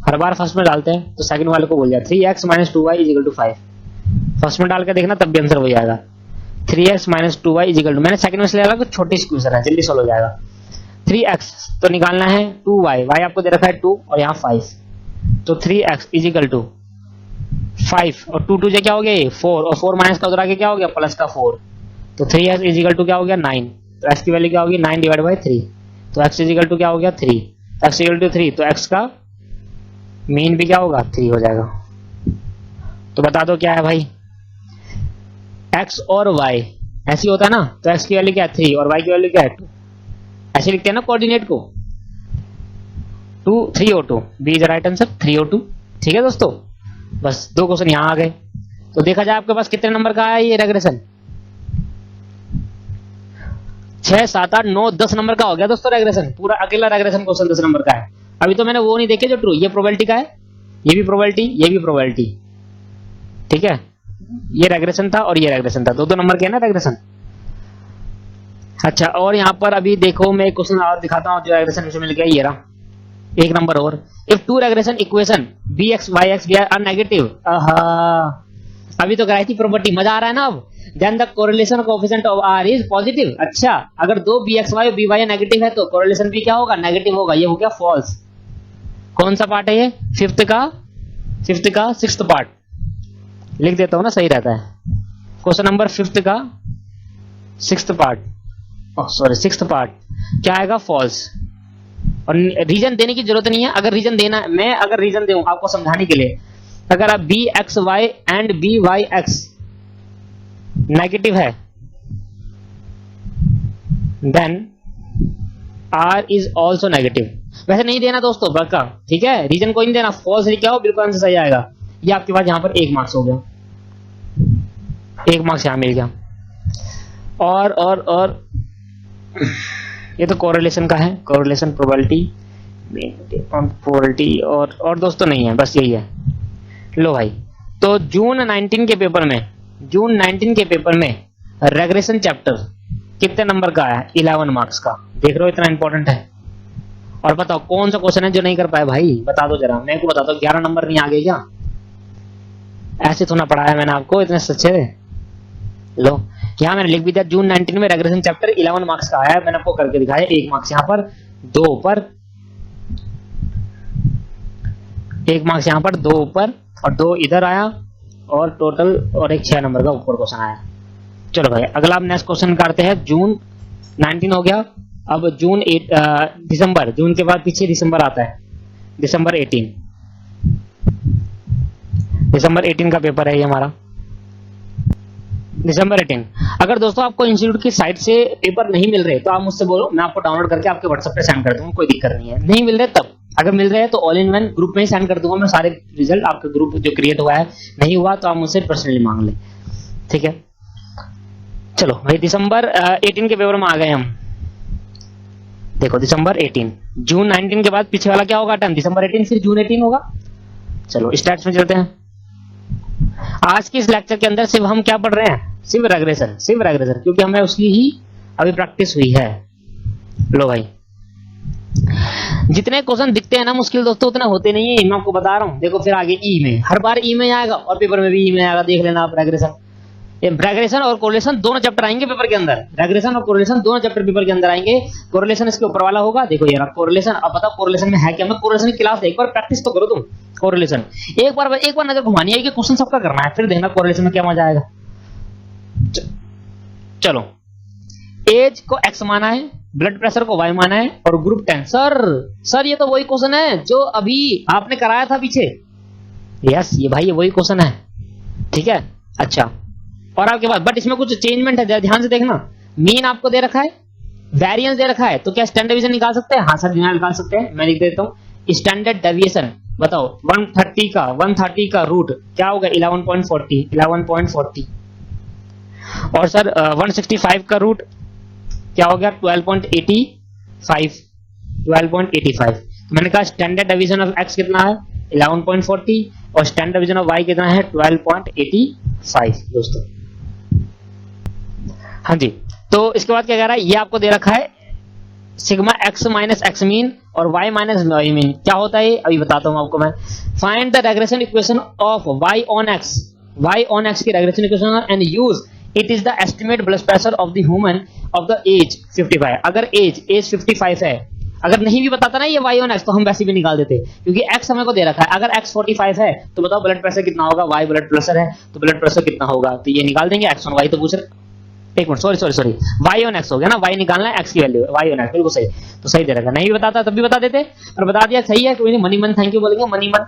हर बार फर्स्ट में डालते हैं तो सेकंड वाले को बोल जाए 3x minus 2y is equal to 5, first में डाल के देखना तब भी आंसर हो जाएगा, 3x minus 2y is equal to, मैंने सेकंड में से लिया तो छोटी इक्वेशन है जल्दी सॉल्व हो जाएगा, 3x तो निकालना है 2y, y आपको दे रखा है 2 और यहाँ 5, तो 3x इज इक्वल टू 5 और 2 2 क्या हो गया 4, और 4 माइनस का उधर आके क्या हो गया प्लस का 4, तो 3x इज इक्वल टू क्या हो गया 9, तो x की वैल्यू क्या होगी 9 डिवाइड बाई 3, तो x इज इक्वल टू क्या हो गया 3, x इक्वल टू 3, तो x का मीन भी क्या होगा 3 हो जाएगा, तो बता दो क्या है भाई, x और y ऐसे होता है ना, तो x की वैल्यू क्या है 3 और y की वैल्यू क्या है 2, ऐसे लिखते हैं ना कोऑर्डिनेट को, 2 3 और 2, बी इज राइट आंसर 3 और 2, ठीक है दोस्तों, बस 2 क्वेश्चन यहाँ आ गए, तो देखा जाए आपके पास कितने नंबर का आया ये रेग्रेशन, 6 7 8 9 10 नंबर का हो गया दोस्तों रेग्रेशन, पूरा अकेला रेग्रेशन क्वेश्चन 10 नंबर का है। अभी तो मैंने वो नहीं देखे जो ट्रू, ये प्रोबेबिलिटी का है, ये भी प्रोबेबिलिटी, ये भी प्रोबेबिलिटी, ठीक है, ये रेग्रेशन था और ये रेग्रेशन था, 2 नंबर के है ना रेग्रेशन। अच्छा, और यहाँ पर अभी देखो मैं एक क्वेश्चन और दिखाता हूँ जो रेग्रेशन में मिल गया, ये रहा 1 नंबर और, if two regression equation bx yx भी आर नेगेटिव, अभी तो कराई थी प्रॉपर्टी, मजा आ रहा है ना अब, then the correlation coefficient of r is positive, अच्छा अगर दो bxy और by नेगेटिव है तो कोरिलेशन भी क्या होगा नेगेटिव होगा, ये हो गया फॉल्स, कौन सा पार्ट है ये फिफ्थ का सिक्स्थ पार्ट, लिख देता हूं ना सही रहता है, क्वेश्चन नंबर 5 का sixth part, sorry sixth part क्या आएगा फॉल्स, और रीजन देने की जरूरत नहीं है, अगर रीजन देना, मैं अगर रीजन दूं आपको समझाने के लिए, अगर आप bxy एंड byx नेगेटिव है then r is also negative, वैसे नहीं देना दोस्तों बड़का, ठीक है, रीजन कोई नहीं देना, फॉल्स लिखा हो बिल्कुल आंसर सही आएगा, ये आपके पास यहाँ पर 1 मार्क्स हो गया, 1 मार्क्स यहाँ मिल गया, और ये तो कोरिलेशन का है, कोरिलेशन प्रोबेबिलिटी और दोस्तों नहीं है, बस यही है। लो भाई, तो जून 19 के पेपर में रेग्रेशन चैप्टर कितने नंबर का है 11 मार्क्स का, देख रहे हो इतना इंपॉर्टेंट है, और बताओ कौन सा क्वेश्चन है जो नहीं कर पाए भाई, बता दो जरा, मेरे को बता दो 11 नंबर नहीं आ गए क्या, ऐसे थोड़ा पढ़ाया मैंने आपको इतने सच्चे, लो यहाँ मैंने लिख भी दिया जून 19 में रेग्रेशन चैप्टर 11 मार्क्स का आया, मैंने आपको करके दिखाया, 1 मार्क्स यहाँ पर, 2 ऊपर, 1 मार्क्स यहाँ पर, 2 ऊपर और 2 इधर आया, और टोटल और एक 6 नंबर का ऊपर क्वेश्चन आया। चलो भाई अगला आप नेक्स्ट क्वेश्चन करते हैं, जून 19 हो गया, अब दिसंबर, जून के बाद पीछे दिसंबर आता है, दिसंबर 18 का पेपर है ये हमारा, दिसंबर 18। अगर दोस्तों आपको इंस्टीट्यूट की साइट से पेपर नहीं मिल रहे तो आप मुझसे बोलो, मैं आपको डाउनलोड करके आपके व्हाट्सएप पे सेंड कर दूंगा, कोई दिक्कत नहीं है। नहीं मिल रहे तब, अगर मिल रहे हैं तो ऑल इन वन ग्रुप में ही सेंड कर दूंगा मैं सारे रिजल्ट, आपका ग्रुप जो क्रिएट हुआ है। नहीं हुआ तो आप मुझसे पर्सनली मांग लें, ठीक है। चलो भाई दिसंबर 18 के पेपर में आ गए हम। देखो दिसंबर 18, जून 19 के बाद पीछे वाला क्या होगा टाइम, दिसंबर 18 फिर जून 18 होगा। चलो स्टार्ट में चलते हैं। आज के इस लेक्चर के अंदर सिर्फ हम क्या पढ़ रहे हैं, सिर्फ रेग्रेशन, सिर्फ रेग्रेशन, क्योंकि हमें उसकी ही अभी प्रैक्टिस हुई है। लो भाई, जितने क्वेश्चन दिखते हैं ना मुश्किल दोस्तों, उतने होते नहीं है, मैं आपको बता रहा हूं। देखो फिर आगे ई में, हर बार ई में आएगा और पेपर में भी ई में आएगा, देख लेना आप। रेग्रेशन, रेग्रेशन और कोरिलेशन दोनों चैप्टर आएंगे पेपर के अंदर। रेग्रेशन और कोरिलेशन दोनों चैप्टर पेपर के अंदर आएंगे। कोरिलेशन इसके ऊपर वाला होगा। देखो यार कोरिलेशन, अब बताओ कोरिलेशन में है क्या। मैं कोरिलेशन की क्लास एक बार प्रैक्टिस तो करो तुम। कोरिलेशन एक बार नजर घुमानी है कि क्वेश्चन सबका करना है, फिर देखना कोरिलेशन में क्या मजा आएगा। चलो, एज को एक्स माना है, ब्लड प्रेशर को वाई माना है और ग्रुप 10। सर ये तो वही क्वेश्चन है जो अभी आपने कराया था पीछे। यस ये भाई ये वही क्वेश्चन है, ठीक है। अच्छा, और आपके पास बट इसमें कुछ चेंजमेंट है, ध्यान से देखना। मीन आपको दे रखा है, वेरिएंस दे रखा है, तो क्या स्टैंडर्ड डेविएशन निकाल सकते हैं? हाँ सर निकाल सकते हैं। मैं लिख देता हूं स्टैंडर्ड डेविएशन। बताओ 130 का रूट क्या होगा? 11.40। और सर 165 का रूट क्या हो गया? 12.85। तो मैंने कहा स्टैंडर्ड डेविएशन ऑफ एक्स कितना है? 11.40 और स्टैंडर्ड डेविएशन ऑफ वाई कितना है? 12.85 दोस्तों। हाँ जी, तो इसके बाद क्या कह रहा है, ये आपको दे रखा है sigma x minus x mean और वाई माइनस वाई मीन। क्या होता है अभी बताता हूं आपको मैं। Find the regression equation of y on x की regression equation and use it is the estimate blood pressure of the human of the age 55। अगर एज 55 है, अगर नहीं भी बताता ना ये वाई ऑन एक्स, तो हम वैसे भी निकाल देते, क्योंकि एक्स हमें को दे रखा है। अगर एक्स 45 है तो बताओ ब्लड प्रेशर कितना होगा? वाई ब्लड प्रेशर है तो ब्लड प्रेशर कितना होगा? तो ये निकाल देंगे। एक्स ऑन वाई तो पूछ रहे, एक minute sorry y on x हो गया ना, वाई निकालना है, एक्स की वैल्यू वाई ऑन एक्स, बिल्कुल सही। तो सही दे रखा, नहीं भी बताता तब भी बता देते, और बता दिया सही है। कोई नहीं, मनी मन थैंक यू बोलेंगे, मनी मन।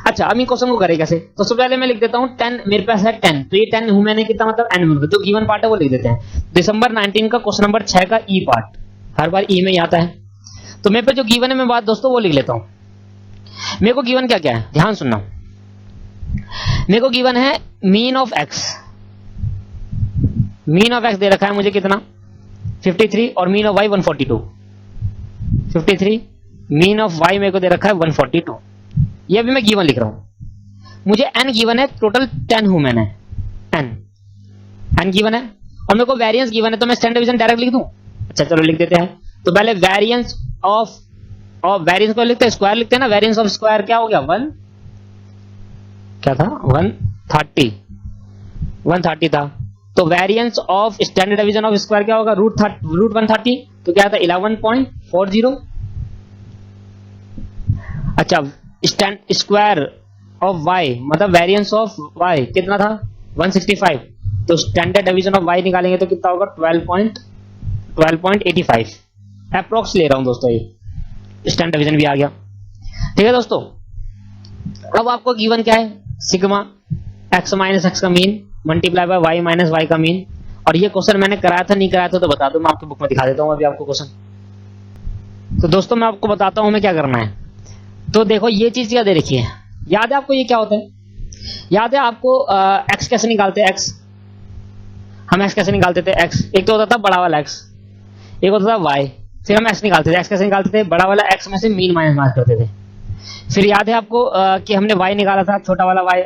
अच्छा अब इन क्वेश्चन को करें कैसे? तो सबसे पहले मैं लिख देता हूं 10, मेरे पास है 10, तो ये 10 हूं मैंने, कितना मतलब n में, जो गिवन पार्ट है वो लिख देते हैं। दिसंबर 19 का क्वेश्चन नंबर 6 का ई पार्ट, हर बार ई में ही आता है। तो मेरे पे जो गिवन है मैं बात दोस्तों वो लिख लेता हूं। मेरे को गिवन क्या क्या है, ध्यान सुनना। मेरे को गिवन है mean of x, mean of x दे रखा है मुझे कितना? 53 और mean of y 142। 53 mean of y मेरे को दे रखा है 142। ये भी मैं गिवन लिख रहा हूं। मुझे n गिवन है, टोटल 10 हूं मैंने, n गिवन है और मेरे को वेरिएंस गिवन है, तो मैं स्टैंडर्ड डेविएशन डायरेक्ट लिख दूं। अच्छा चलो लिख देते हैं। तो पहले वेरिएंस ऑफ, और वेरिएंस को लिखते हैं स्क्वायर लिखते हैं ना। वेरिएंस ऑफ स्क्वायर क्या हो गया? 1 क्या था? 130 था। तो variance of standard deviation of square क्या होगा? रूट 130। तो क्या था? 11.40। अच्छा स्क्वायर ऑफ वाई मतलब वेरिएंस ऑफ वाई कितना था? 165। तो स्टैंडर्ड डेविएशन ऑफ वाई निकालेंगे तो कितना होगा? 12.85 अप्रोक्स ले रहा हूं दोस्तों, ये स्टैंडर्ड डेविएशन भी आ गया। ठीक है दोस्तों, अब आपको गिवन क्या है? सिग्मा एक्स माइनस एक्स का mean multiply by y minus y का मीन। और ये क्वेश्चन मैंने कराया था नहीं कराया था तो बता दो, मैं आपकी बुक में दिखा देता हूं अभी आपको क्वेश्चन। तो दोस्तों मैं आपको बताता हूं हमें क्या करना है। तो देखो ये चीज क्या दे रखी है, याद है आपको ये क्या होता है? याद है आपको एक्स कैसे निकालते हैं? एक्स हम एक्स कैसे निकालते थे? एक्स एक तो होता था बड़ा वाला एक्स, एक होता था वाई, फिर हम एक्स निकालते थे। एक्स कैसे निकालते थे? बड़ा वाला एक्स में से मीन माइनस करते थे। फिर याद है आपको कि हमने वाई निकाला था, छोटा वाला वाई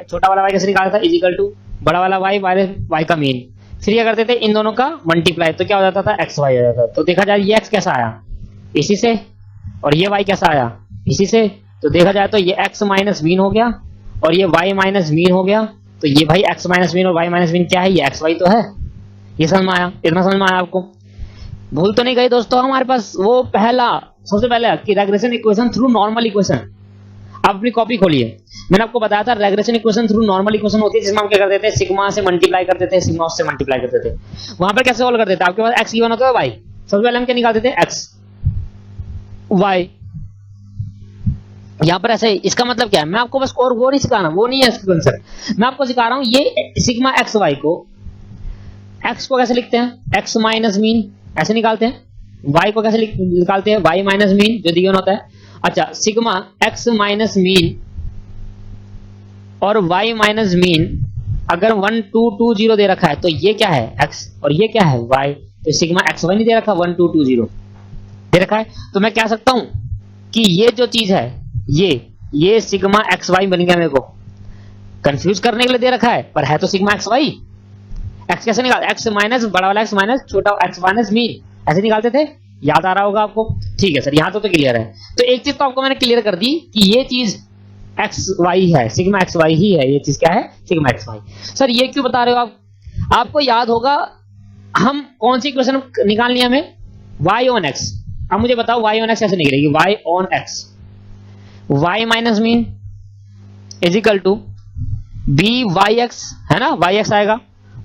कैसे निकाला था? इजिकल टू बड़ा वाला वाई वाई का मीन। फिर क्या करते थे? इन दोनों का मल्टीप्लाई, तो क्या हो जाता था? एक्स वाई हो जाता था। तो देखा जाए ये एक्स कैसा आया? इसी से, और ये वाई कैसा आया? इसी से। तो देखा जाए तो ये x माइनस मीन हो गया और ये y माइनस मीन हो गया। तो ये भाई x माइनस मीन और y माइनस मीन क्या है? ये x y तो है। ये समझ में आया? इतना समझ में आया आपको? भूल तो नहीं गई दोस्तों हमारे पास वो पहला, सबसे पहले कि regression equation through normal equation. आप अपनी कॉपी खोलिए, मैंने आपको बताया था regression equation through normal equation होती है, जिसमें हम क्या करते थे? सिग्मा से मल्टीप्लाई करते थे, सिग्मा से मल्टीप्लाई करते थे। वहां पर कैसे सॉल्व करते थे? आपके पास x गिवन होता है, y सबसे पहले हम क्या निकालते थे? x y। यहां पर ऐसे, इसका मतलब क्या है? मैं आपको बस और वो नहीं सिखाना, वो नहीं है इसका कंसेप्ट। मैं आपको सिखा रहा हूं ये सिग्मा एक्स वाई को एक्स को कैसे लिखते हैं, एक्स माइनस मीन ऐसे निकालते हैं, वाई को कैसे निकालते हैं, वाई माइनस मीन जो गिवन होता है। अच्छा, सिग्मा एक्स माइनस मीन और वाई माइनस मीन अगर 1 2 2 0 दे रखा है तो ये क्या है एक्स और ये क्या है वाई, तो सिग्मा एक्स वाई नहीं दे रखा, 1 2 2 0 दे रखा है। तो मैं कह सकता हूं कि ये जो चीज है ये सिग्मा एक्स वाई बन गया, मेरे को कंफ्यूज करने के लिए दे रखा है पर है तो सिग्मा एक्स वाई। एक्स कैसे निकाल, एक्स माइनस बड़ा वाला एक्स माइनस छोटा एक्स माइनस मीन ऐसे निकालते थे, याद आ रहा होगा आपको। ठीक है सर, यहां तो क्लियर है। तो एक चीज तो आपको मैंने क्लियर कर दी कि ये चीज एक्स वाई है, सिग्मा एक्स वाई ही है, ये चीज क्या है सिग्मा एक्स वाई। सर ये क्यों बता रहे हो आप, आपको याद होगा हम कौन सी इक्वेशन निकालनी है हमें, y ऑन x। अब मुझे बताओ y ऑन x कैसे निकलेगी, y on x y minus mean is equal to b y x है ना, वाई एक्स आएगा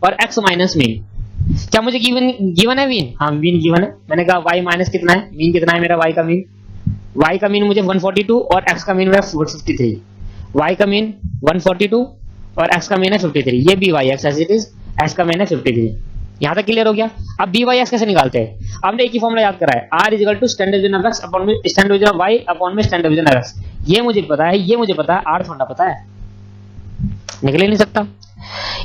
और x माइनस मीन। क्या मुझे गिवन है मीन, हाँ मीन गिवन है। मैंने कहा y माइनस कितना है, मीन कितना है मेरा y का मीन, y का मीन मुझे 142 और x का मीन मेरा 53, y का मीन 142 और x का मीन है 53, ये b y x as it is, x का मीन है 53। यहां तक क्लियर हो गया। अब बी वाई एक्स कैसे निकालते हैं, आपने एक ही फॉर्मूला याद करा है, r is equal to standard division of x upon में standard division of y upon में स्टैंडर्ड डिवीजन ऑफ x। ये मुझे पता है, ये मुझे पता है, r थोड़ा पता है, निकल ही नहीं सकता।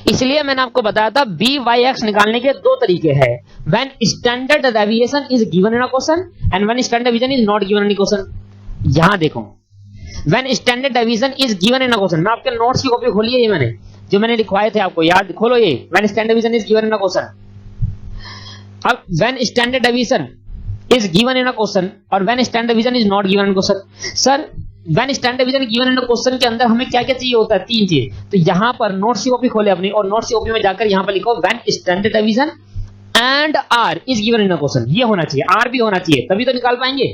इसलिए मैंने आपको बताया था बी वाई एक्स निकालने के दो तरीके हैं, when standard deviation is given in a question and when standard deviation is not given in a question. यहां देखो, when standard deviation is given in a question, मैं आपके नोट्स की कॉपी खोली है, ये मैंने जो मैंने लिखवाए थे आपको याद, खोलो ये, when standard deviation is given in a question. अब when standard deviation is given in a question और when standard deviation is not given in question. Sir when standard division given in question के अंदर हमें क्या क्या चाहिए होता है, तीन चीज। तो यहां पर नोट्स की कॉपी खोले अपनी और नोट्स की कॉपी में जाकर यहां पर लिखो when standard division and r is given in question, ये होना चाहिए, आर भी होना चाहिए, तभी तो निकाल पाएंगे।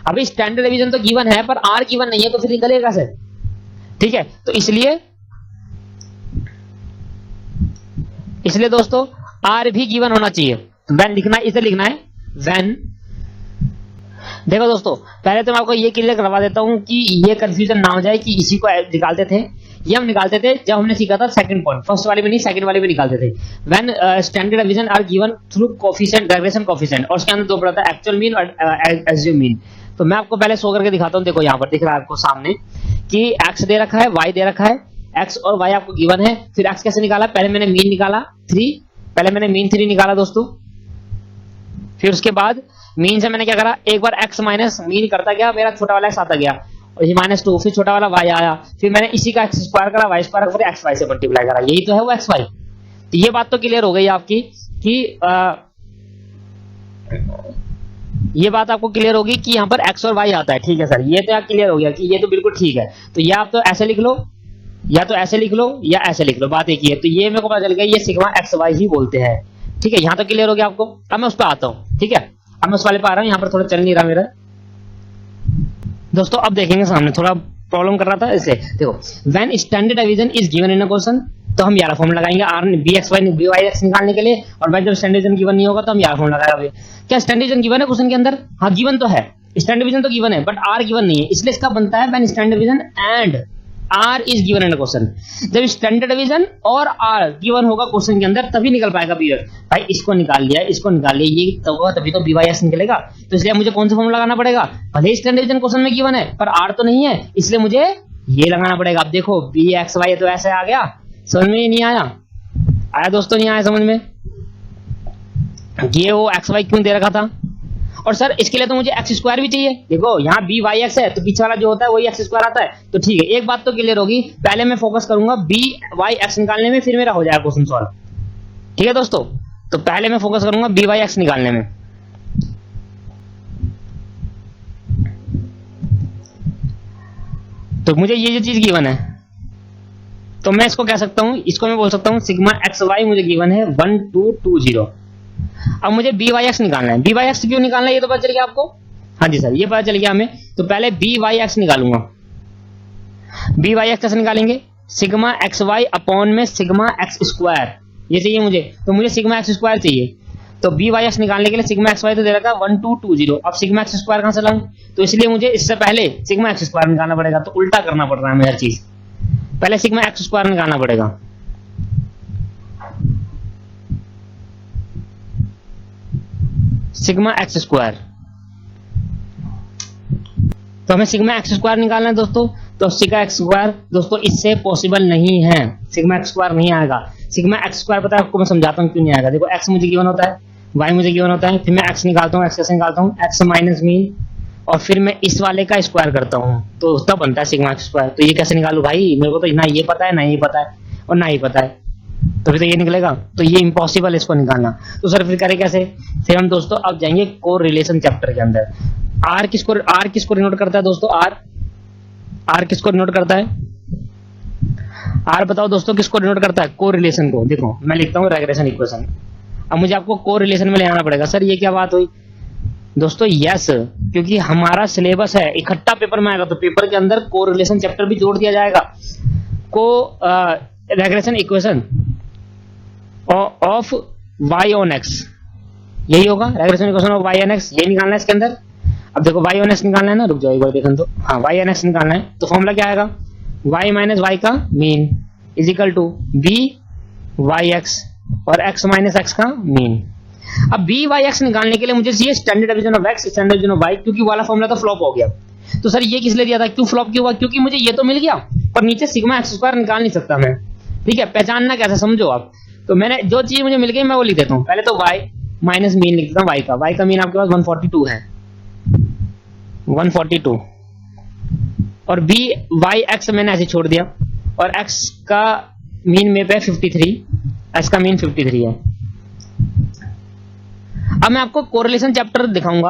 अभी स्टैंडर्ड डिवीजन तो गिवन है पर आर गिवन नहीं है, तो फिर निकलेगा सर। ठीक है, तो इसलिए दोस्तों आर भी गिवन होना चाहिए। व्हेन लिखना है, इसे लिखना है व्हेन। देखो दोस्तों, पहले तो मैं आपको ये क्लियर करवा देता हूं कि ये कंफ्यूजन ना हो जाए कि इसी को निकालते थे, ये हम निकालते थे जब हमने सीखा था सेकंड पॉइंट, फर्स्ट वाले में नहीं सेकंड वाले में निकालते थे। When standard division r given through coefficient regression coefficient, और उसके अंदर दो पड़ा था एक्चुअल मीन और एज्यूम मीन। तो मैं आपको पहले शो करके दिखाता हूं, देखो यहां पर दिख रहा है आपको सामने कि x दे रखा है, y दे रखा है, x और y आपको गिवन है। फिर x कैसे निकाला, पहले मैंने मीन निकाला 3, पहले मैंने मीन 3 निकाला दोस्तों। फिर उसके बाद मीन से मैंने क्या करा, एक बार x माइनस मीन करता गया, मेरा छोटा वाला x आता गया और ये -2, फिर छोटा वाला y आया, फिर मैंने इसी का x स्क्वायर करा, y स्क्वायर फिर x y से मल्टीप्लाई करा, यही तो है वो x y। तो ये बात तो क्लियर हो गई आपकी कि ये बात आपको क्लियर होगी कि यहाँ पर x और y आता है। ठीक है सर, ये तो क्लियर हो गया कि ये तो बिल्कुल ठीक है। तो ये आप तो ऐसे लिख लो, या तो ऐसे लिख लो या ऐसे लिख लो, बात एक ही है। तो ये मेरे को पता चल गया ये सिग्मा एक्स वाई ही बोलते हैं। ठीक है, यहाँ तो क्लियर हो गया आपको। अब मैं उस पर आता हूँ। ठीक है, अब मैं उस वाले पे आ रहा हूँ, यहाँ पर थोड़ा चल नहीं रहा मेरा दोस्तों। अब देखेंगे, सामने थोड़ा प्रॉब्लम कर रहा था इससे। देखो, when standard division is given in a question, तो हम यार फॉर्मूला लगाएंगे r b x y b y x निकालने के लिए। और भाई जब स्टैंडर्ड डिवीजन गिवन नहीं होगा तो हम यार फॉर्मूला लगाएंगे। क्या स्टैंडर्ड डिवीजन गिवन है क्वेश्चन के अंदर? हाँ गिवन तो है, स्टैंडर्ड डिवीजन तो गिवन है, बट आर गिवन नहीं है, इसलिए इसका बनता है when standard division and r is given in a question. जब स्टैंडर्ड डिवीजन और आर गिवन होगा क्वेश्चन के अंदर तभी निकल पाएगा बी एक्स। भाई इसको निकाल लिया, इसको निकाल लिया, ये तो होगा तभी तो बी वाई एक्स निकलेगा। तो इसलिए मुझे कौन सा फॉर्मूला लगाना पड़ेगा? भले स्टैंडर्ड डिवीजन क्वेश्चन में गिवन है पर आर तो नहीं है, इसलिए मुझे ये लगाना पड़ेगा। अब देखो बी एक्स वाई तो ऐसे आ गया, समझ में नहीं आया? आया दोस्तों, नहीं आया समझ में? ये वो एक्स वाई क्यों दे रखा था? और सर इसके लिए तो मुझे एक्स स्क्वायर भी चाहिए। देखो यहाँ बी वाई एक्स है तो पीछे वाला जो होता है वही एक्स स्क्वायर आता है। तो ठीक है, एक बात तो क्लियर होगी, पहले मैं फोकस करूंगा बी वाई एक्स निकालने में, फिर मेरा हो जाएगा क्वेश्चन सॉल्व। ठीक है दोस्तों, तो पहले मैं फोकस करूंगा बी वाई एक्स निकालने में। तो मुझे ये जो चीज गिवन है तो मैं इसको कह सकता हूं, इसको मैं बोल सकता हूं सिग्मा एक्स वाई मुझे गिवन है 1 2 2 0। अब मुझे बी वाई एक्स निकालना है। बी वाई एक्स क्यों निकालना है ये तो पता चल गया आपको? हाँ जी सर, ये पता चल गया हमें। तो पहले बी वाई एक्स निकालूंगा। बी वाई एक्स कैसे निकालेंगे? सिग्मा एक्स वाई अपॉन में सिग्मा एक्स स्क्वायर, ये चाहिए मुझे। तो मुझे सिग्मा एक्स स्क्वायर चाहिए। तो बी वाई एक्स निकालने के लिए सिग्मा एक्स वाई तो दे रखा है 1 2 2 0। अब सिग्मा एक्स स्क्वायर कहां से लाऊं? तो इसलिए मुझे इससे पहले सिग्मा एक्स स्क्वायर निकालना पड़ेगा। तो उल्टा करना पड़ रहा है हमें हर चीज, पहले सिग्मा एक्स स्क्वायर निकालना पड़ेगा। Sigma x square. तो हमें सिग्मा एक्स स्क्वायर निकालना है दोस्तों। तो सिग्मा एक्स स्क्वायर दोस्तों इससे पॉसिबल नहीं है, सिग्मा एक्स स्क्वायर नहीं आएगा। सिग्मा एक्स स्क्वायर पता है आपको, मैं समझाता हूँ क्यों नहीं आएगा। देखो एक्स मुझे गिवन होता है, वाई मुझे गिवन होता है, फिर मैं एक्स निकालता हूँ, एक्स कैसे निकालता हूँ, एक्स माइनस मीन, और फिर मैं इस वाले का स्क्वायर करता हूँ, तो तब बनता है सिग्मा एक्स स्क्वायर। तो ये कैसे निकालू भाई, मेरे को तो ना ये पता है, ना ये पता है, और ना ही पता है, तो फिर तो ये निकलेगा, तो ये इम्पॉसिबल है इसको निकालना। तो सर फिर करें कैसे? फिर हम दोस्तों अब जाएंगे कोरिलेशन चैप्टर के अंदर। आर किसको डिनोट करता है दोस्तों? आर किसको डिनोट करता है? आर बताओ दोस्तों किसको डिनोट करता है? कोरिलेशन को। देखो मैं लिखता हूँ रेग्रेशन इक्वेशन। अब मुझे आपको कोरिलेशन में ले आना पड़ेगा। सर ये क्या बात हुई दोस्तों? यस, क्योंकि हमारा सिलेबस है, इकट्ठा पेपर में आएगा, तो पेपर के अंदर कोरिलेशन चैप्टर भी जोड़ दिया जाएगा। Regression equation of y on x, यही होगा regression equation of y on x, यही निकालना है इसके अंदर। अब देखो y ऑन x निकालना है ना, रुक जाओ एक बार देखो तो, हाँ y ऑन x निकालना है, तो फॉर्मूला क्या आएगा? y माइनस y का mean is equal to b y x और x माइनस x का मीन। अब b y x निकालने के लिए मुझे चाहिए standard division of x, standard division of y, क्योंकि वाला फॉर्मूला तो फ्लॉप हो गया। तो सर ये किस लिए दिया था, क्यों फ्लॉप क्यों हुआ? क्योंकि मुझे ये तो मिल गया पर नीचे सिग्मा एक्स स्क्वायर निकाल नहीं सकता मैं। ठीक है, पहचानना कैसे समझो आप। तो मैंने जो चीज मुझे मिल गई मैं वो लिख देता हूँ। पहले तो y माइनस मीन लिख देता हूँ, y का मीन आपके पास 142 है, 142, और b y x मैंने ऐसे छोड़ दिया, और x का मीन मेरे पे 53, x का मीन 53 है। अब मैं आपको कोरिलेशन चैप्टर दिखाऊंगा,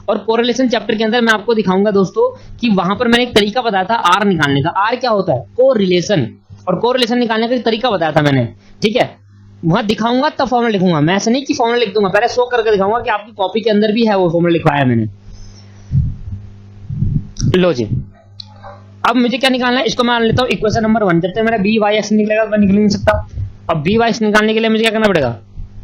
और कोरिलेशन चैप्टर के अंदर मैं आपको दिखाऊंगा दोस्तों कि वहां पर मैंने एक तरीका बताया था आर निकालने का। आर क्या होता है? कोरिलेशन, और कोरिलेशन निकालने का एक तरीका बताया था मैंने। ठीक है, वहां दिखाऊंगा तब फॉर्मूला लिखूंगा, मैं ऐसे नहीं कि फॉर्मूला लिख दूंगा, पहले शो करके दिखाऊंगा कि आपकी कॉपी के अंदर भी है वो फॉर्मूला लिखवाया मैंने। लो जी, अब मुझे क्या निकालना है, इसको मैं मान लेता हूँ इक्वेशन नंबर 1। जब तक मेरा बी वाई एक्स निकलेगा मैं निकल नहीं सकता। अब बी वाई एक्स निकालने के लिए मुझे क्या करना पड़ेगा?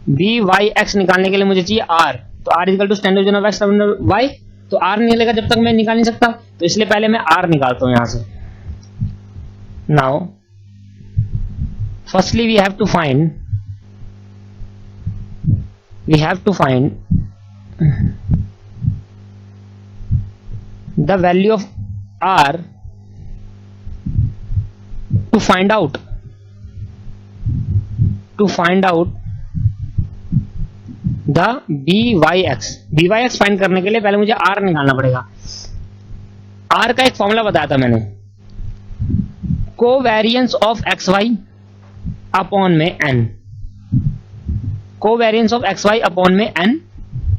बी वाई एक्स निकालने के लिए मुझे चाहिए आर, तो r equal to standard division of x y, तो आर निकलेगा जब तक मैं निकाल नहीं सकता, तो इसलिए पहले मैं आर निकालता हूं यहां से। Now firstly we have to find the value of r to find out the b y x find करने के लिए पहले मुझे आर निकालना पड़ेगा। आर का एक फॉर्मूला बताया था मैंने, covariance of x y upon में n, covariance of x y upon में n,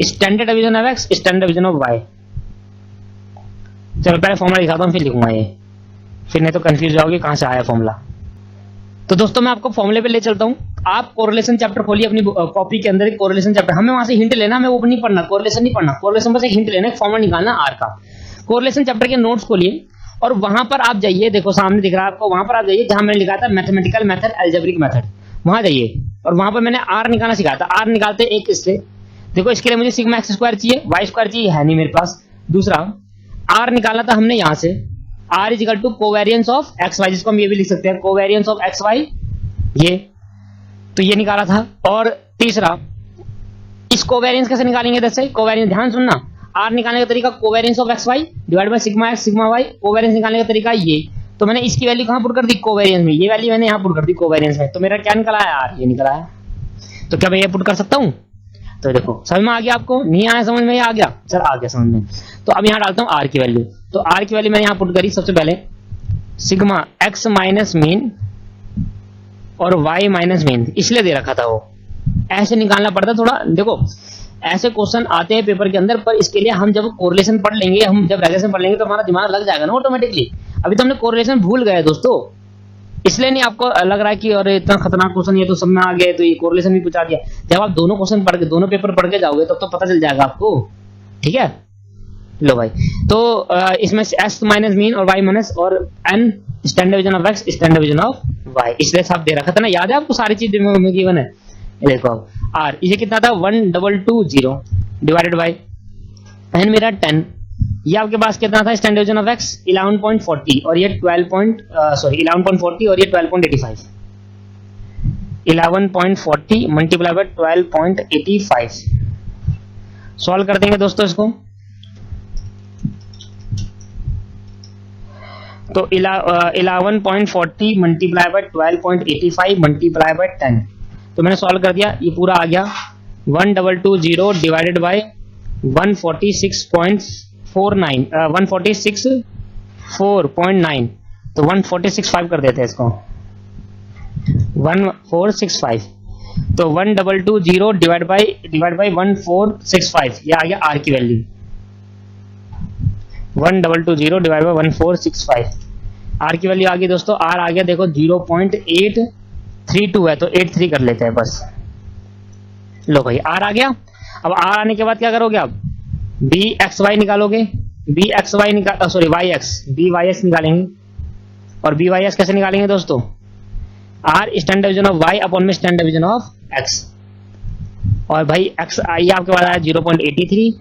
standard division of x, standard division of y. चलो पहले फॉर्मूला लिखाता हूं फिर लिखूंगा ये, फिर नहीं तो कंफ्यूज जाओगे कहां से आया फॉर्मूला। तो दोस्तों मैं आपको फॉर्मूले पे ले चलता हूं। आप कोरिलेशन चैप्टर खोलिए अपनी कॉपी के अंदर, एक कोरिलेशन चैप्टर, हमें वहां से हिंट लेना, हमें वो नहीं पढ़ना, कोरिलेशन नहीं पढ़ना, कोरिलेशन बस एक हिंट लेना, एक फॉर्मूला निकालना आर का। कोरिलेशन चैप्टर के नोट्स खोलिए और वहां पर आप जाइए, देखो सामने दिख रहा है आपको, वहां पर आप जाइए जहां मैंने लिखा था मैथमेटिकल मेथड, अलजेब्रिक मेथड, वहां जाइए और वहां पर मैंने आर निकालना सिखाया था। आर निकालते एक इससे, देखो इसके लिए मुझे सिग्मा एक्स स्क्वायर चाहिए, वाई स्क्वायर चाहिए, है नहीं मेरे पास। दूसरा आर निकाला था हमने यहां से, r is equal to covariance of x y, जिसको हम ये भी लिख सकते हैं कोवेरियंस ऑफ एक्स वाई, ये तो ये निकाला था। और तीसरा इस कोवेरियंस कैसे निकालेंगे? जैसे कोवेरियंस, ध्यान सुनना, आर निकालने का तरीका covariance of x y divide by sigma x sigma y, covariance निकालने का तरीका ये। तो मैंने इसकी वैल्यू कहां पुट कर दी? कोवेरियंस में, ये वैल्यू मैंने यहां पुट कर दी कोवेरियंस में, तो मेरा क्या निकला है? आर, ये निकला है। तो क्या मैं ये पुट कर सकता हूं? तो देखो समझ में आ गया आपको? नहीं आया समझ में? आ गया, चल आ गया समझ में। तो अब यहां डालता हूं आर की वैल्यू, तो आर की वैल्यू मैंने यहां पुट करी सबसे पहले, सिग्मा एक्स माइनस मीन और y माइनस मीन, इसलिए दे रखा था वो, ऐसे निकालना पड़ता थोड़ा। देखो ऐसे क्वेश्चन आते हैं पेपर के अंदर, पर इसके लिए हम जब कोरिलेशन पढ़ लेंगे, हम जब रेग्रेशन पढ़ लेंगे तो हमारा दिमाग लग जाएगा ना ऑटोमेटिकली। अभी तो हमने कोरिलेशन भूल गए दोस्तों, इसलिए नहीं आपको लग रहा है कि अरे इतना खतरनाक क्वेश्चन ये तो सब में आ गए, तो ये कोरिलेशन भी पूछा दिया। जब आप दोनों क्वेश्चन पढ़ के, दोनों पेपर पढ़ के जाओगे तब तो पता चल जाएगा आपको। ठीक है, लो भाई, तो इसमें s माइनस मीन और y माइनस और n standard division of x, standard division of y, इसलिए सब दे रखा था ना, याद है आपको? सारी चीज में गिवन है। ये देखो अब r, ये कितना था? 1220 डिवाइडेड बाय n मेरा 10, ये आपके पास कितना था? स्टैंडर्ड डिवीजन ऑफ x 11.40 और ये 11.40 और ये 12.85, 11.40 मल्टीप्लाई बाय 12.85। सॉल्व कर देंगे दोस्तों इसको। तो 11.40 मल्टीप्लाई बाय 12.85 मल्टीप्लाई बाय 10, तो मैंने सॉल्व कर दिया, ये पूरा आ गया 1220 डिवाइडेड बाय 146.49 146.9, तो 1465 कर देते हैं इसको, 1465, तो 1220 डिवाइड बाय 1465, ये आ गया आर की वैल्यू, 1220 डिवाइड बाय 1465, आर की वैल्यू आ गई दोस्तों। आर आ गया देखो 0.832 है, तो 83 कर लेते हैं बस। लो भाई आर आ गया। अब आर आने के बाद क्या करोगे आप, बी एक्स वाई निकालोगे, बी एक्स वाई निकाल sorry y x, b y x निकालेंगे। और बी वाई एक्स कैसे निकालेंगे दोस्तों, r standard division of y upon में स्टैंडर्ड डिवीजन ऑफ एक्स। और भाई एक्स आई आपके पास आया 0.83,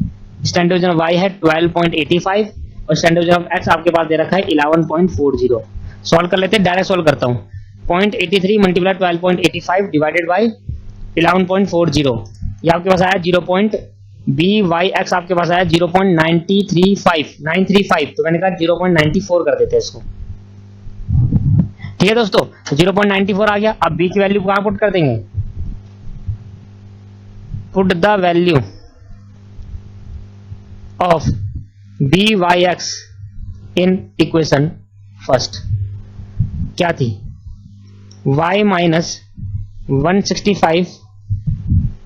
स्टैंडर्ड डिवीजन ऑफ वाई है 12.85 और स्टैंडर्ड डिवीजन ऑफ एक्स आपके पास दे रखा है 11.40। सॉल्व कर लेते हैं, डायरेक्ट सॉल्व करता हूँ। 0.83 मल्टीप्लाई 12.85 डिवाइडेड बाई 11.40, ये आपके पास आया 0. बी वाई एक्स आपके पास आया 0.935, तो मैंने कहा 0.94 कर देते हैं इसको। ठीक है दोस्तों, 0.94 आ गया। अब बी की वैल्यू कहां पुट कर देंगे, put the value of b y x in equation first, क्या थी, y minus 165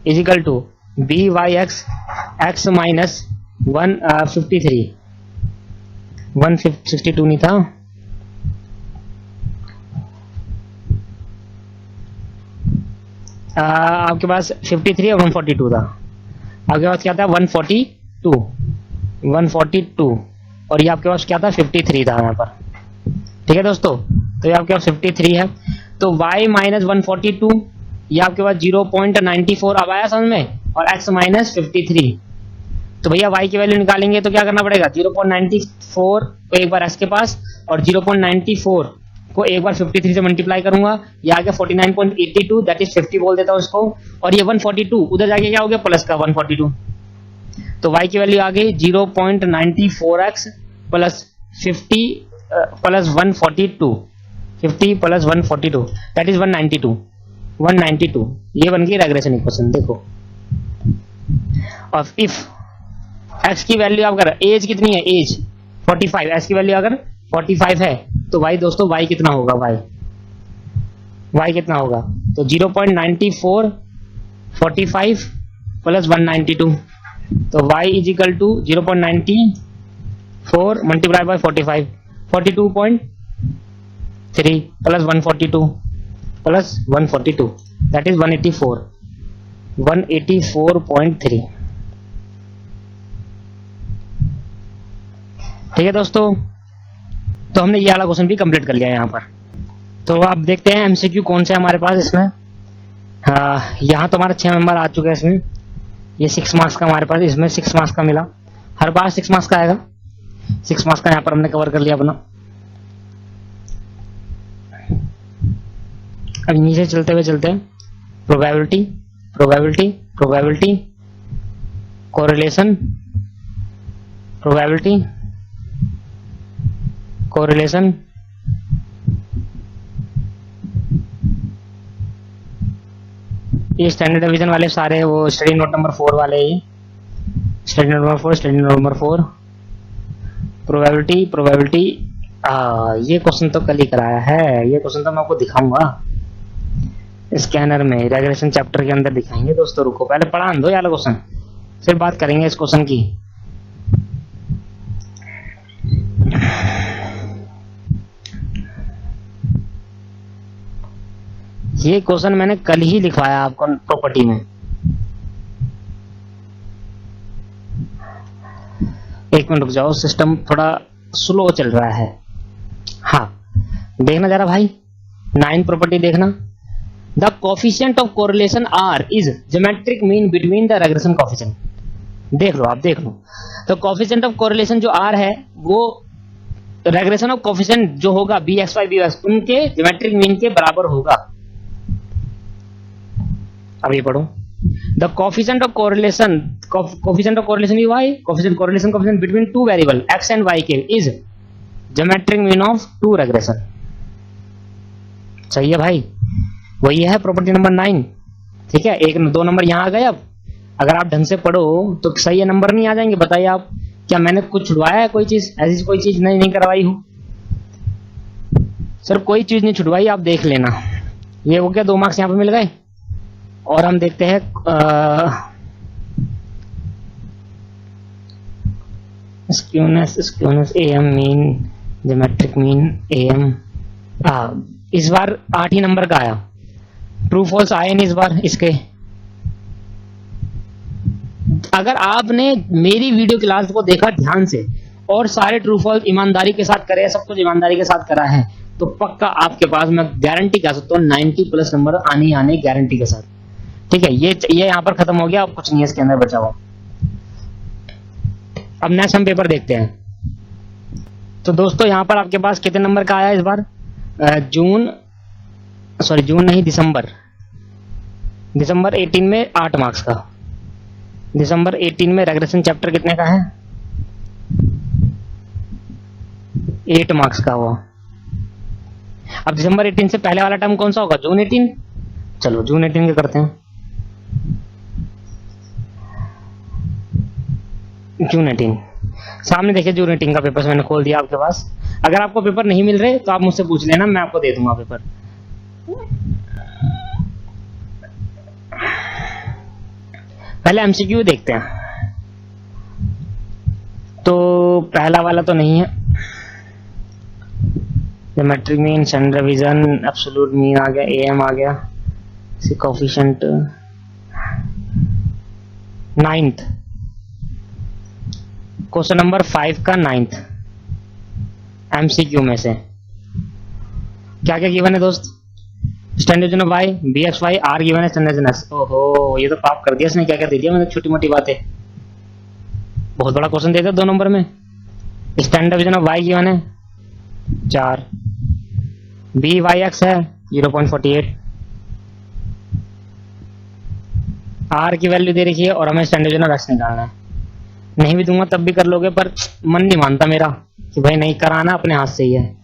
is equal to b y x x minus 153, 162 नहीं था, आपके पास 53 और 142 था, आपके पास क्या था 142 और ये आपके पास क्या था 53 था यहाँ पर। ठीक है दोस्तों, तो ये आपके पास 53 है, तो y माइनस 142, ये आपके पास 0.94 अब आया समझ में, और x माइनस 53, तो भैया y की वैल्यू निकालेंगे तो क्या करना पड़ेगा, 0.94 को एक बार x के पास और 0.94 को एक बार 53 से मल्टीप्लाई करूंगा, ये आ गया 49.82, दैट इज 50 बोल देता हूं उसको, और ये 142 उधर जाके क्या हो गया प्लस का 142, तो y की वैल्यू आ गई 0.94x plus 50 plus 142, 50 plus 142 that is 192, ये बन गई रेग्रेशन इक्वेशन। देखो और इफ x की वैल्यू आप अगर एज कितनी है, एज 45, x की वैल्यू अगर 45 है तो y दोस्तों y कितना होगा, y कितना होगा, तो 0.94 45 प्लस 192, तो y is equal to 0.94 multiply by 45, 42.3 plus 142 plus 142 that is 184.3। ठीक है दोस्तों, तो हमने ये वाला क्वेश्चन भी कंप्लीट कर लिया यहाँ पर। तो आप देखते हैं एमसीक्यू कौन से हमारे पास इसमें, यहाँ तो हमारा 6 नंबर आ चुके हैं इसमें, ये 6 मार्क्स का हमारे पास इसमें 6 मार्क्स का मिला, हर बार 6 मार्क्स का आएगा, 6 मार्क्स का यहाँ पर हमने कवर कर लिया अपना। अब नीचे चलते हुए चलते हैं, प्रोबेबिलिटी, कोरिलेशन, ये स्टैंडर्ड डिवीजन वाले सारे, वो स्टडी नोट नंबर 4 वाले, ही स्टडी नोट नंबर 4 प्रोबेबिलिटी, ये क्वेश्चन तो कल ही कराया है, ये क्वेश्चन तो मैं आपको दिखाऊंगा स्कैनर में, रेग्रेशन चैप्टर के अंदर दिखाएंगे दोस्तों। रुको पहले पढ़ा दो यार क्वेश्चन, फिर बात करेंगे इस क्वेश्चन की। ये क्वेश्चन मैंने कल ही लिखवाया आपको प्रॉपर्टी में, एक मिनट रुक जाओ, सिस्टम थोड़ा स्लो चल रहा है। हाँ देखना जरा भाई, 9 प्रॉपर्टी देखना, the coefficient of correlation r is geometric mean between the regression coefficient. देख लो, आप देख लो, तो कोफिशिएंट ऑफ कोरिलेशन जो आर है वो रेग्रेशन ऑफ कोफिशिएंट जो होगा b x y b x उनके ज्योमेट्रिक मीन के बराबर होगा। अब ये पढ़ो, the coefficient of correlation coefficient of correlation is y, coefficient correlation coefficient between two variable x and y के is geometric mean of two regression. सही है भाई, वही है प्रॉपर्टी नंबर 9। ठीक है, एक दो नंबर यहाँ आ गए। अब अगर आप ढंग से पढ़ो तो सही है, नंबर नहीं आ जाएंगे। बताइए आप, क्या मैंने कुछ छुड़वाया है? कोई चीज ऐसी कोई चीज नहीं करवाई हूं सर, कोई चीज नहीं छुड़वाई, आप देख लेना। ये हो गया, 2 मार्क्स यहाँ पे मिल गए। और हम देखते हैं skewness m mean, geometric mean m. इस बार 8 ही नंबर का आया, ट्रू फॉल्स आए नहीं इस बार इसके। अगर आपने मेरी वीडियो क्लास को देखा ध्यान से और सारे ट्रू फॉल्स ईमानदारी के साथ करे, सब कुछ ईमानदारी के साथ करा है, तो पक्का आपके पास मैं गारंटी कह सकता हूँ 90+ नंबर आने गारंटी के साथ। ठीक है, ये यहाँ पर खत्म हो गया, अब कुछ नहीं है इसके अंदर बचा हुआ। अब नेक्स्ट हम पेपर देखते हैं। तो दोस्तों यहाँ पर आपके पास कितने नंबर का आया इस बार? जून नहीं, दिसंबर 18 में 8 मार्क्स का। दिसंबर 18 में रेग्रेशन चैप्टर कितने का है? 8 मार्क्स का हुआ। अब दिसंबर 18 से पहले वाला टर्म कौन सा होगा? जून 18। चलो जून 18 के करते हैं। जून 18 सामने देखिए, जून 18 का पेपर मैंने खोल दिया आपके पास। अगर आपको पेपर नहीं मिल रहे तो आप मुझसे पूछ लेना, मैं आपको दे दूंगा पेपर। पहले एमसीक्यू देखते हैं। तो पहला वाला तो नहीं है, geometric mean, standard division, absolute mean आ गया, एएम आ गया, कोएफिशिएंट। 9th क्वेश्चन नंबर 5 का 9th एमसीक्यू में से क्या क्या गिवन है दोस्त? Standard of y, bxy, r given है, स्टैंडर्ड x। ओहो, ये तो पाप कर दिया इसने। क्या क्या दे दिया मैंने, छोटी मोटी बातें। बहुत बड़ा क्वेश्चन दे दिया 2 नंबर में। स्टैंडर्ड ऑफ y गिवन है 4, byx है 0.48, r की वैल्यू दे रखी है और हमें स्टैंडर्ड ऑफ x निकालना है। नहीं भी दूंगा तब भी कर लोगे, पर मन नहीं मानता मेरा कि भाई नहीं कराना, अपने हाथ से ही है।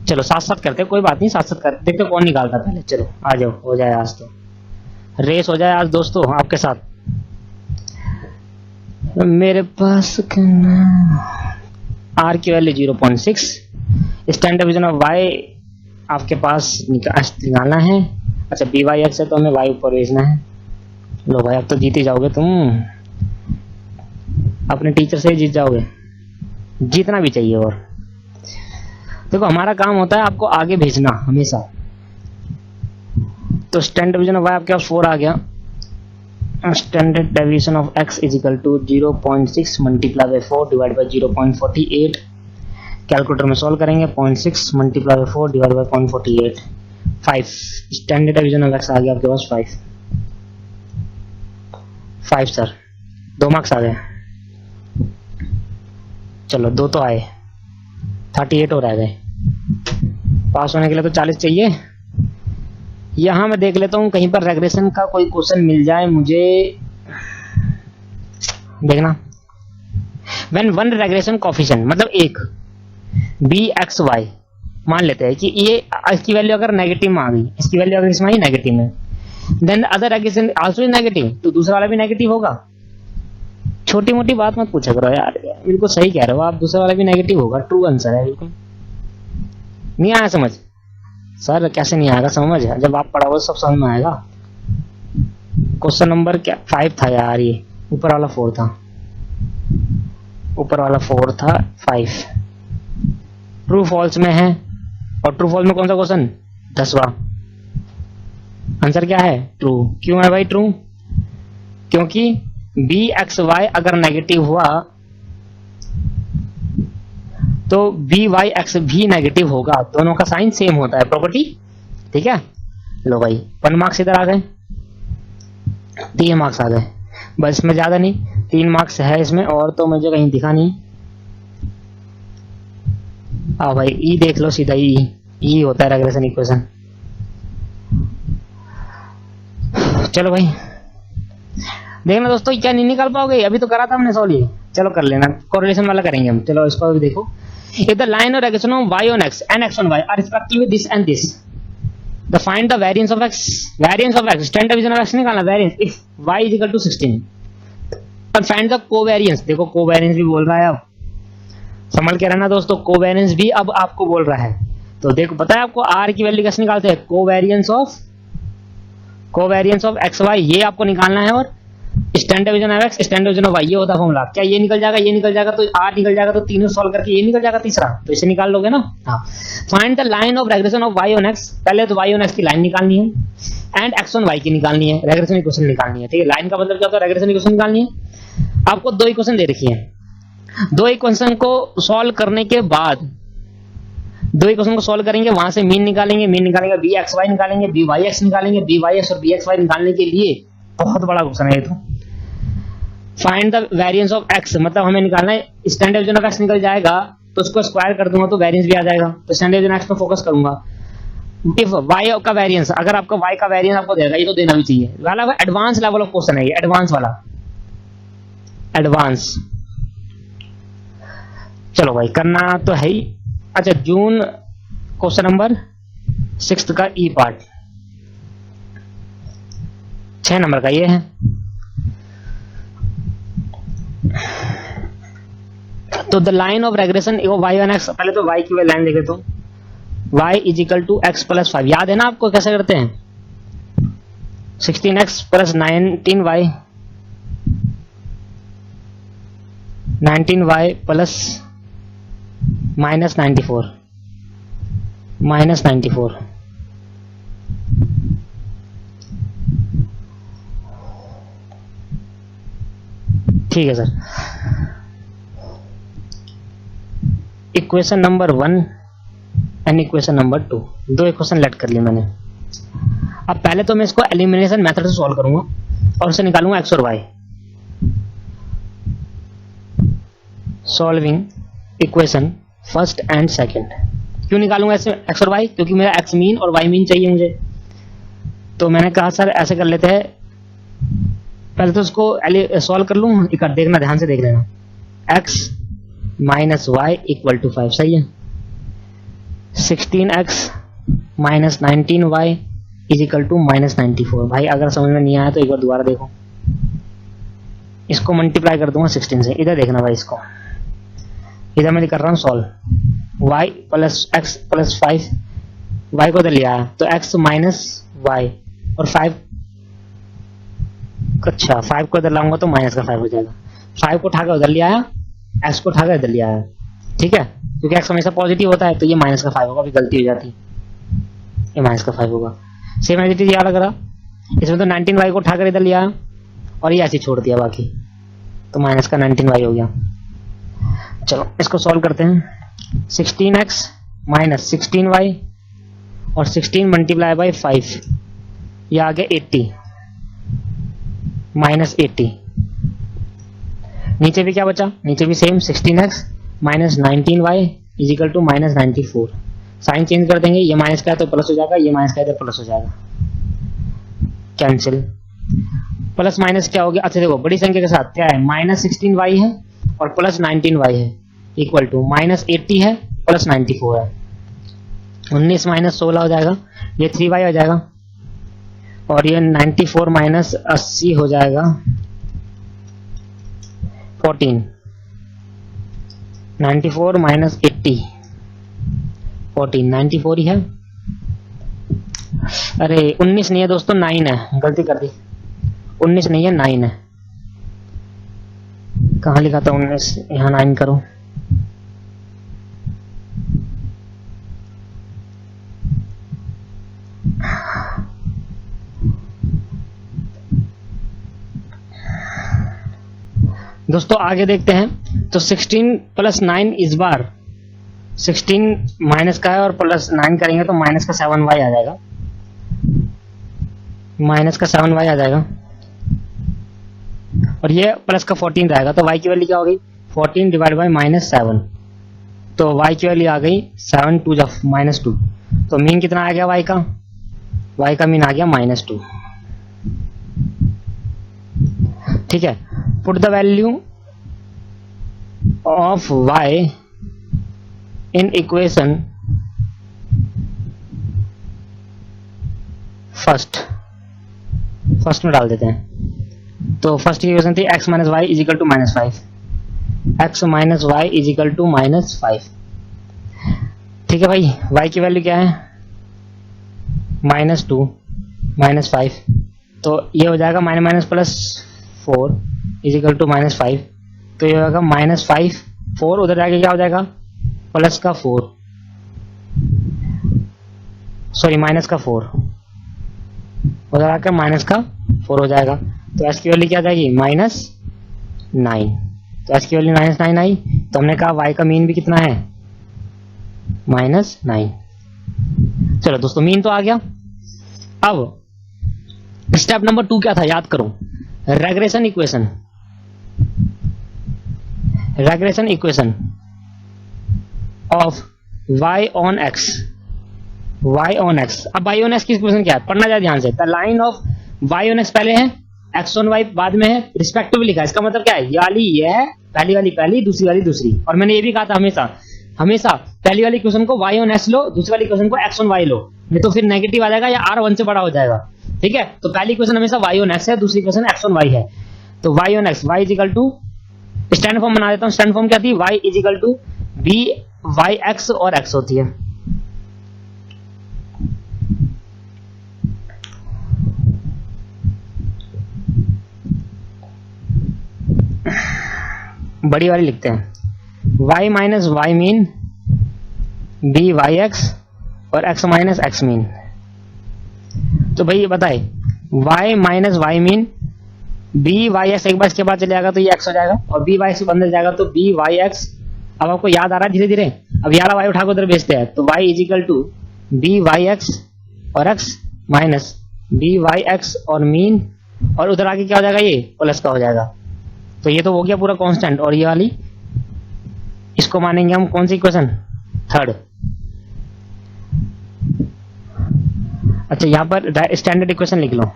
चलो साथ साथ करते, कोई बात नहीं, साथ साथ करते, देखते कौन निकालता पहले। चलो आ जाओ, हो जाए आज तो रेस हो जाए आज दोस्तों आपके साथ। मेरे पास आर की value 0.6, standard division of y आपके पास निकालना है। अच्छा, बी वाई एक्स है तो हमें वाई ऊपर भेजना है। लो भाई, अब तो जीत ही जाओगे तुम, अपने टीचर से ही जीत जाओगे, जीतना भी चाहिए। और देखो हमारा काम होता है आपको आगे भेजना हमेशा। तो स्टैंडर्ड डिवीजन ऑफ वाई आपके पास 4 आ गया। Standard deviation of x is equal to 0.6 multiply by 4 divide by 0.48। Calculator में सॉल्व करेंगे। 0.6 multiply by 4 divide by 0.48, 5। Standard division of x आ गया आपके पास 5 सर। 2 मार्क्स आ गए। चलो 2 तो आए, 38 और रह गए। पास होने के लिए तो 40 चाहिए। यहां मैं देख लेता हूं कहीं पर रेग्रेशन का कोई क्वेश्चन मिल जाए मुझे। देखना, व्हेन वन रेग्रेशन कोएफिशिएंट मतलब एक bxy, मान लेते हैं कि ये इसकी वैल्यू अगर नेगेटिव में आ गई, इसकी वैल्यू अगर इसमें आई नेगेटिव में, then other regression also is negative, तो दूसरा वाला भी नेगेटिव होगा। छोटी मोटी बात मत पूछा करो यार, बिल्कुल सही कह रहे हो आप, दूसरा वाला भी नेगेटिव होगा। ट्रू आंसर है बिल्कुल। नहीं आया समझ? सर कैसे नहीं आएगा समझ? जब आप पढ़ाओगे सब समझ में आएगा। क्वेश्चन नंबर क्या 5 था यार, ये ऊपर वाला 4 था, ऊपर वाला 4 था 5। ट्रू फॉल्स में है, और ट्रू फॉल्स में कौन सा क्वेश्चन? 10वां। आंसर क्या है? ट्रू। क्यों है भाई ट्रू? क्योंकि bxy अगर नेगेटिव हुआ तो byx भी नेगेटिव होगा, दोनों का साइन सेम होता है, प्रॉपर्टी। ठीक है, लो भाई 1 मार्क्स इधर आ गए, 3 मार्क्स आ गए, बस इसमें ज्यादा नहीं, 3 मार्क्स है इसमें, और तो मुझे कहीं दिखा नहीं। आ भाई ई देख लो, सीधा ई होता है रेग्रेशन इक्वेशन। चलो भाई देखना दोस्तों, क्या नहीं निकाल पाओगे? अभी तो करा था हमने सॉल्व ये। चलो कर लेना, कोरिलेशन वाला करेंगे हम। चलो इसको भी देखो। इफ द लाइन और regulation of y on x and x on y are respectively this and this, the find the variance of x, standard deviation of x निकालना, variance if y is equal to 16, और find the covariance। देखो covariance भी बोल रहा है, अब संभल के रहना दोस्तों, covariance भी अब आपको बोल रहा है। तो देखो पता है आपको r की वैल्यू कैसे निकालते हैं? कोवेरियंस ऑफ एक्स वाई, ये आपको निकालना है, और standard division of x, standard division of y, ये होता है फॉर्मूला। क्या ये निकल जाएगा? ये निकल जाएगा, तो आर निकल जाएगा, तो तीनों सॉल्व करके ये निकल जाएगा तीसरा, तो इसे निकाल लोगे ना। हाँ, find the line of regression of y on x. पहले तो वाई ऑन एक्स की लाइन निकालनी है, एंड एक्स ऑन वाई की निकालनी है, रेग्रेशन इक्वेशन निकालनी है। ठीक है, लाइन का मतलब क्या होता है? रेग्रेशन इक्वेशन निकालनी है। आपको दो इक्वेशन दे रखी है, दो इक्वेशन को सॉल्व करने के बाद, दो इक्वेशन को सॉल्व करेंगे, वहां से मीन निकालेंगे, बी एक्स वाई निकालेंगे, बी वाई एक्स निकालेंगे, बी वाई एक्स और बी एक्स वाई निकालने के लिए बहुत बड़ा क्वेश्चन है ये तो। Find the variance of x, मतलब हमें निकालना है, स्टैंडर्ड डिवीजन ऑफ एक्स निकल जाएगा तो उसको स्क्वायर कर दूंगा तो वेरिएंस भी आ जाएगा, तो स्टैंडर्ड डिवीजन एक्स पे फोकस करूंगा। इफ वाई का वेरिएंस, अगर आपका वाई का वेरिएंस आपको देगा, ये तो देना भी चाहिए, वाला एडवांस लेवल ऑफ क्वेश्चन है ये, एडवांस वाला, एडवांस। चलो भाई करना तो है ही। अच्छा, जून क्वेश्चन नंबर 6 का ई पार्ट, 6 नंबर का ये है। तो the line of regression y on x, पहले तो वाई की लाइन देखे तो y is equal to x plus 5, याद है ना आपको कैसे करते हैं? 16x प्लस 19y प्लस -94, ठीक है sir. Equation number 1 and equation number 2, दो इक्वेशन लेट कर ली मैंने। अब पहले तो मैं इसको एलिमिनेशन मेथड से सॉल्व करूंगा और उसे निकालूंगा एक्स और y. Solving equation first and second. क्यों निकालूंगा एक्स और वाई? क्योंकि मेरा एक्स मीन और वाई मीन चाहिए मुझे। तो मैंने कहा सर ऐसे कर लेते हैं, पहले तो उसको सॉल्व कर लूँ, एक देखना, ध्यान से देख लेना। X minus y equal to 5, सही है। 16x minus 19y is equal to -94। भाई अगर समझ में नहीं आया तो एक बार दोबारा देखो, इसको मल्टीप्लाई कर दूंगा 16 से। इधर देखना भाई, इसको इधर मैं कर रहा हूँ solve, y plus x plus 5, y को इधर लिया है तो x माइनस वाई और 5, अच्छा 5 को इधर लाऊंगा तो माइनस का 5 हो जाएगा। 5 को उठाकर उधर लिया आया, x को उठाकर इधर लिया आया, ठीक है, क्योंकि x हमेशा पॉजिटिव होता है तो ये माइनस का 5 होगा, अभी गलती हो जाती, ये माइनस का 5 होगा। सेम एज इट इज याद रहा, इसमें तो 19y को उठाकर इधर लिया और ये ऐसे छोड़ दिया, बाकी तो माइनस का 19y हो गया। चलो इसको सॉल्व करते हैं। 16x माइनस 16y और 16 मल्टीप्लाई बाई 5, ये आ गया 80 माइनस 80। नीचे भी क्या बचा? नीचे भी same 16x minus 19y is equal to -94। Sign change कर देंगे, ये माइनस का है तो प्लस हो जाएगा, ये माइनस का है तो प्लस हो जाएगा, कैंसिल। प्लस माइनस क्या हो गया? अच्छा देखो बड़ी संख्या के साथ क्या है, -16y है और प्लस 19y है, इक्वल टू -80 है प्लस 94 है, 19 माइनस 16 हो जाएगा, ये 3y हो जाएगा, और ये 94 माइनस 80 हो जाएगा 14, 94 माइनस 80 14, 94 ही है। अरे 19 नहीं है दोस्तों, 9 है, गलती कर दी, 19 नहीं है 9 है। कहाँ लिखा था 19? यहाँ 9 करो, दोस्तों आगे देखते हैं। तो 16 प्लस 9 इस बार 16 माइनस का है और प्लस 9 करेंगे तो माइनस का 7y आ जाएगा, माइनस का 7y आ जाएगा, और ये प्लस का 14 रहेगा, तो y की वैल्यू क्या हो गई? 14 डिवाइड बाई -7, तो y की वैल्यू आ गई 7 2 -2, तो मीन कितना आ गया y का? y का मीन आ गया -2। ठीक है, put the value of y in equation first में डाल देते हैं। तो फर्स्ट इक्वेशन थी x minus y is equal to -5, x minus y is equal to -5। ठीक है भाई, y की वैल्यू क्या है -2 -5, तो ये हो जाएगा -+4 इज इक्वल टू -5, तो ये होगा -5, 4 उधर जाके क्या हो जाएगा प्लस का 4, सॉरी माइनस का 4 उधर आकर माइनस का 4 हो जाएगा। तो एस की वैल्यू क्या आ जाएगी -9। तो एस की वैल्यू -9 आई, तो हमने कहा वाई का मीन भी कितना है -9। चलो दोस्तों, मीन तो आ गया। अब स्टेप नंबर 2 क्या था याद करो, regression equation. Regression equation of y on x, y on x। अब y ऑन x की इक्वेशन क्या है, पढ़ना जाए ध्यान से। The line of y on x पहले है, x ऑन y बाद में है, रिस्पेक्टिवली लिखा है। इसका मतलब क्या है, ये वाली ये है, पहली वाली पहली, दूसरी वाली दूसरी। और मैंने ये भी कहा था हमेशा पहली वाली इक्वेशन को y ऑन x लो, दूसरी वाली इक्वेशन को x ऑन y लो, नहीं तो फिर नेगेटिव आ जाएगा या r 1 से बड़ा हो जाएगा। ठीक है, तो पहली इक्वेशन हमेशा y ऑन x है, दूसरी इक्वेशन x ऑन y है। तो y on x, y is equal to, stand form बना देता हूं। स्टैंड फॉर्म क्या थी, y is equal to b y x और x होती है। बड़ी वाली लिखते हैं, y minus y mean b y x और x माइनस x मीन। तो भाई बताए, y minus y mean b y x, एक बार इसके बाद चले जाएगा तो ये x हो जाएगा, और b y x बंदर जाएगा तो b y x। अब आपको याद आ रहा है धीरे धीरे, अब यार y उठा को उधर भेजते हैं, तो y is equal to b y x और x minus b y x और मीन, और उधर आके क्या हो जाएगा, ये प्लस का हो जाएगा। तो ये तो हो गया पूरा कांस्टेंट, और ये वाली इसको मानेंगे हम कौन सी इक्वेशन, थर्ड। अच्छा, यहां पर स्टैंडर्ड इक्वेशन लिख लो,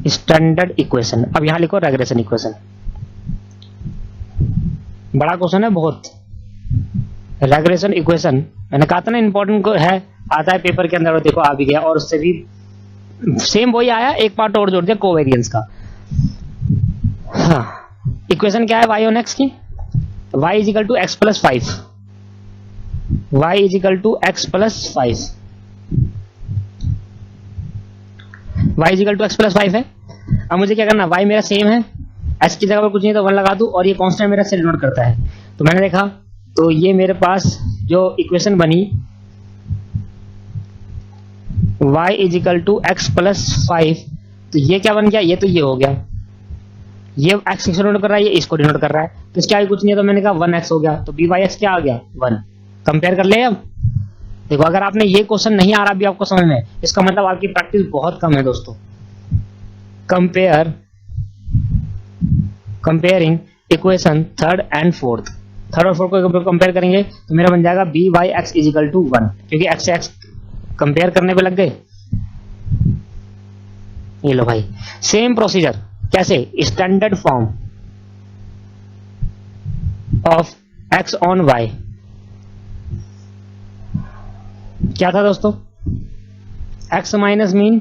स्टैंडर्ड इक्वेशन। अब यहां लिखो रेग्रेशन इक्वेशन। बड़ा क्वेश्चन है बहुत, रेग्रेशन इक्वेशन। मैंने कहा था ना इंपॉर्टेंट है, आता है पेपर के अंदर, और देखो आ भी गया, और उससे भी सेम वही आया, एक पार्ट और जोड़ दिया कोवेरियंस का। हाँ, इक्वेशन क्या है y ऑन x की, y is equal to x plus 5, y is equal to x plus 5, y is equal to x plus 5 है। अब मुझे क्या करना, y मेरा सेम है, s की जगह पर कुछ नहीं तो 1 लगा दूं, और ये कांस्टेंट मेरा से डिनोट करता है। तो मैंने देखा, तो ये मेरे पास जो इक्वेशन बनी y is equal to x plus 5, तो ये क्या बन गया, ये तो ये हो गया, ये x इसको डिनोट कर रहा है, ये इसको डिनोट कर रहा है, तो इसका ही कुछ नहीं है, तो मैंने कहा 1x हो गया, तो b y x क्या आ गया 1। कंपेयर कर ले। अब देखो, अगर आपने ये क्वेश्चन नहीं आ रहा भी आपको समझ में, इसका मतलब आपकी प्रैक्टिस बहुत कम है दोस्तों। Comparing equation third and fourth, third और फोर्थ को कंपेयर करेंगे तो मेरा बन जाएगा b y x is equal to 1, क्योंकि x से x कंपेयर करने पे लग गए। ये लो भाई, सेम प्रोसीजर, कैसे, standard form of x on y। क्या था दोस्तों, x minus mean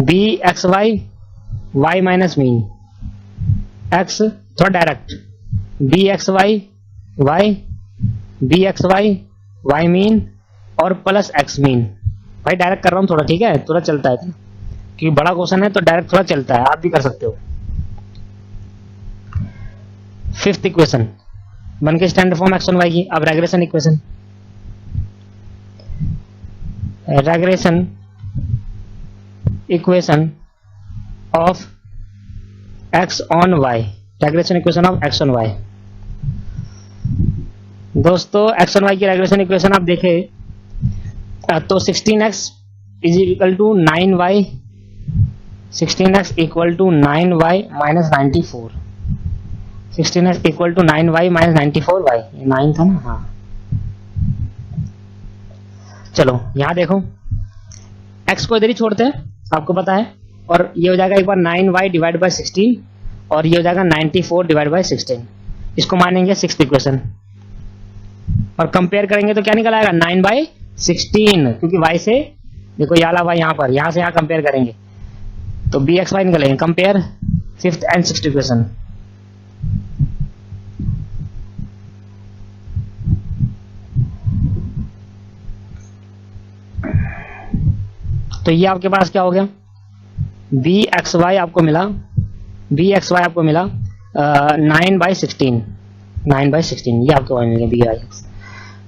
b x y, y minus mean x, थोड़ा direct b x y y, b x y y mean और प्लस x मीन। भाई direct कर रहा हूं थोड़ा, ठीक है, थोड़ा चलता है क्योंकि बड़ा क्वेश्चन है तो डायरेक्ट थोड़ा चलता है, आप भी कर सकते हो। फिफ्थ इक्वेशन बन के standard form x on y की। अब regression equation, regression equation of x on y, regression equation of x on y। दोस्तों x ऑन y की रेग्रेशन इक्वेशन आप देखें तो 16x is equal to 9y, 16x equal to 9y minus 94, 16x equal to 9y minus 94y, 9 था ना, हाँ। चलो यहां देखो, x को इधर ही छोड़ते हैं, आपको पता है और ये हो जाएगा एक बार 9y डिवाइड बाई 16 और ये हो जाएगा 94 डिवाइड बाई 16। इसको मानेंगे 6th इक्वेशन और कंपेयर करेंगे तो क्या निकल आएगा 9/16, क्योंकि y से देखो ये वाला y यहाँ पर, यहाँ से यहाँ कंपेयर करेंगे तो bxy निकलेंगे। Compare 5th and 6th equation. तो ये आपके पास क्या हो गया, bxy आपको मिला 9/16, 9/16 ये आपको मिलेगा bx।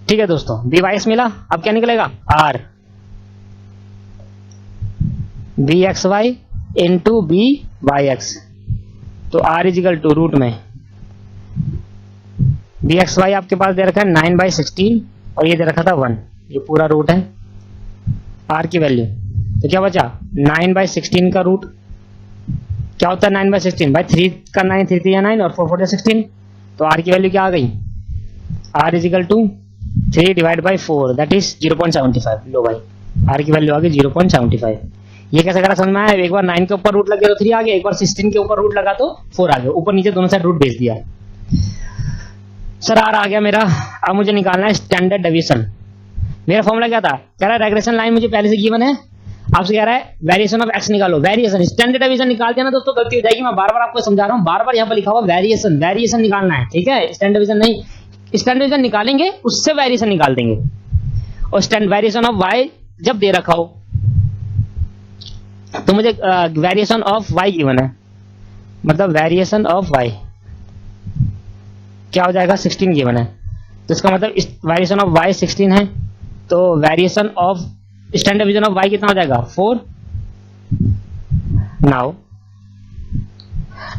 ठीक है दोस्तों, bys मिला। अब क्या निकलेगा r bxy इंटू byx, तो r इजिकल टू रूट में bxy आपके पास दे रखा है 9/16 और ये दे रखा था 1, ये पूरा रूट है r की वैल्यू। तो क्या बचा 9/16 का रूट क्या होता है 9/16 भाई 3 का 9, 3 3 9 और 4 4 16, तो r की वैल्यू क्या आ गई, r is equal to 3 divide by 4 that is 0.75। लो भाई r की वैल्यू आ गई 0.75। ये कैसे करा समझ में आया, एक बार 9 के ऊपर रूट लगे तो 3 आ गया, एक बार 16 के ऊपर रूट लगा तो 4 आ गया, ऊपर नीचे दोनों साइड रूट भेज दिया। सर r आ गया मेरा। अब मुझे निकालना है स्टैंडर्ड डेविएशन। मेरा फॉर्मूला क्या था, कह रहा है रेग्रेशन लाइन मुझे पहले से गिवन है, आपसे कह रहा है वेरिएशन ऑफ x निकालो। वेरिएशन स्टैंडर्ड डेविएशन निकाल दिया ना दोस्तों, गलती हो जाएगी। मैं बार बार आपको समझा रहा हूँ, बार बार यहाँ पर लिखा हुआ वेरिएशन, वेरिएशन निकालना है, ठीक है, स्टैंडर्ड डेविएशन नहीं। स्टैंडर्ड डेविएशन निकालेंगे उससे वेरिएशन निकाल देंगे। और स्टैंडर्ड वेरिएशन ऑफ y जब दे रखा हो तो मुझे वेरिएशन ऑफ y गिवन है, मतलब वेरिएशन ऑफ y क्या हो जाएगा 16 गिवन है, तो इसका मतलब वेरिएशन ऑफ y 16 है, तो variation of standard deviation of y कितना हो जाएगा 4।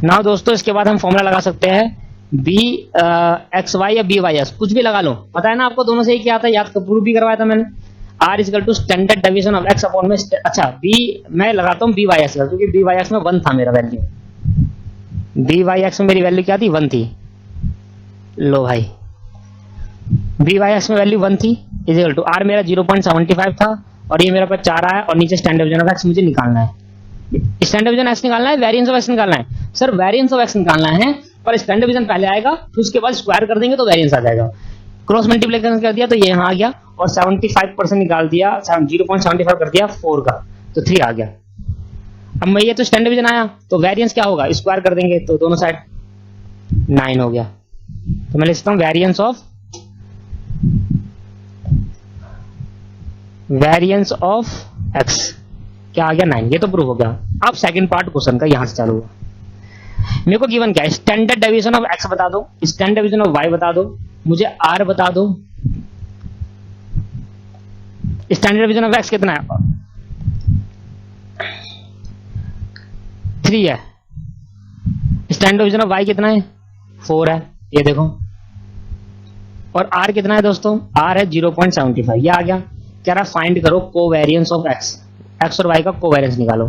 नाउ दोस्तों इसके बाद हम फॉर्मूला लगा सकते हैं bxy या bys, कुछ भी लगा लो, पता है ना आपको दोनों से ही क्या आता है, याद प्रूव भी करवाया था मैंने। r is equal to standard deviation of x upon में, अच्छा b मैं लगाता हूँ bys का, क्योंकि bys में 1 था मेरा वैल्यू, bys में मेरी वैल्यू क्या थी 1 थी। लो भाई bys में वैल्यू 1 थी इजिकल टू r मेरा 0.75 था और ये मेरा पास 4 आया और नीचे स्टैंडर्ड डेविएशन ऑफ x मुझे निकालना है। स्टैंडर्ड डेविएशन x निकालना है, वेरिएंस ऑफ x निकालना है। सर वेरिएंस ऑफ x निकालना है पर स्टैंडर्ड डेविएशन पहले आएगा, फिर उसके बाद स्क्वायर कर देंगे तो वेरिएंस आ जाएगा। क्रॉस मल्टीप्लिकेशन कर दिया तो ये यहाँ आ गया और 75% निकाल दिया, 0.75 कर दिया 4 का, तो 3 आ गया। अब मैं ये तो स्टैंडर्ड डेविएशन आया तो वेरिएंस क्या होगा, स्क्वायर कर देंगे तो दोनों साइड 9 हो गया। तो मैं लिखता हूँ वेरिएंस ऑफ x क्या आ गया 9, ये तो प्रूव हो गया। अब सेकंड पार्ट क्वेश्चन का यहां से चालू हुआ। मेरे को गिवन क्या है, स्टैंडर्ड डेविएशन ऑफ x बता दो, स्टैंडर्ड डेविएशन ऑफ y बता दो, मुझे r बता दो। स्टैंडर्ड डेविएशन ऑफ x कितना है 3 है, स्टैंडर्ड डेविएशन ऑफ y कितना है 4 है, ये देखो। और r कितना है दोस्तों, r है 0.75, ये आ गया। कह रहा फाइंड करो कोवेरिएंस ऑफ x, x और y का कोवेरिएंस निकालो।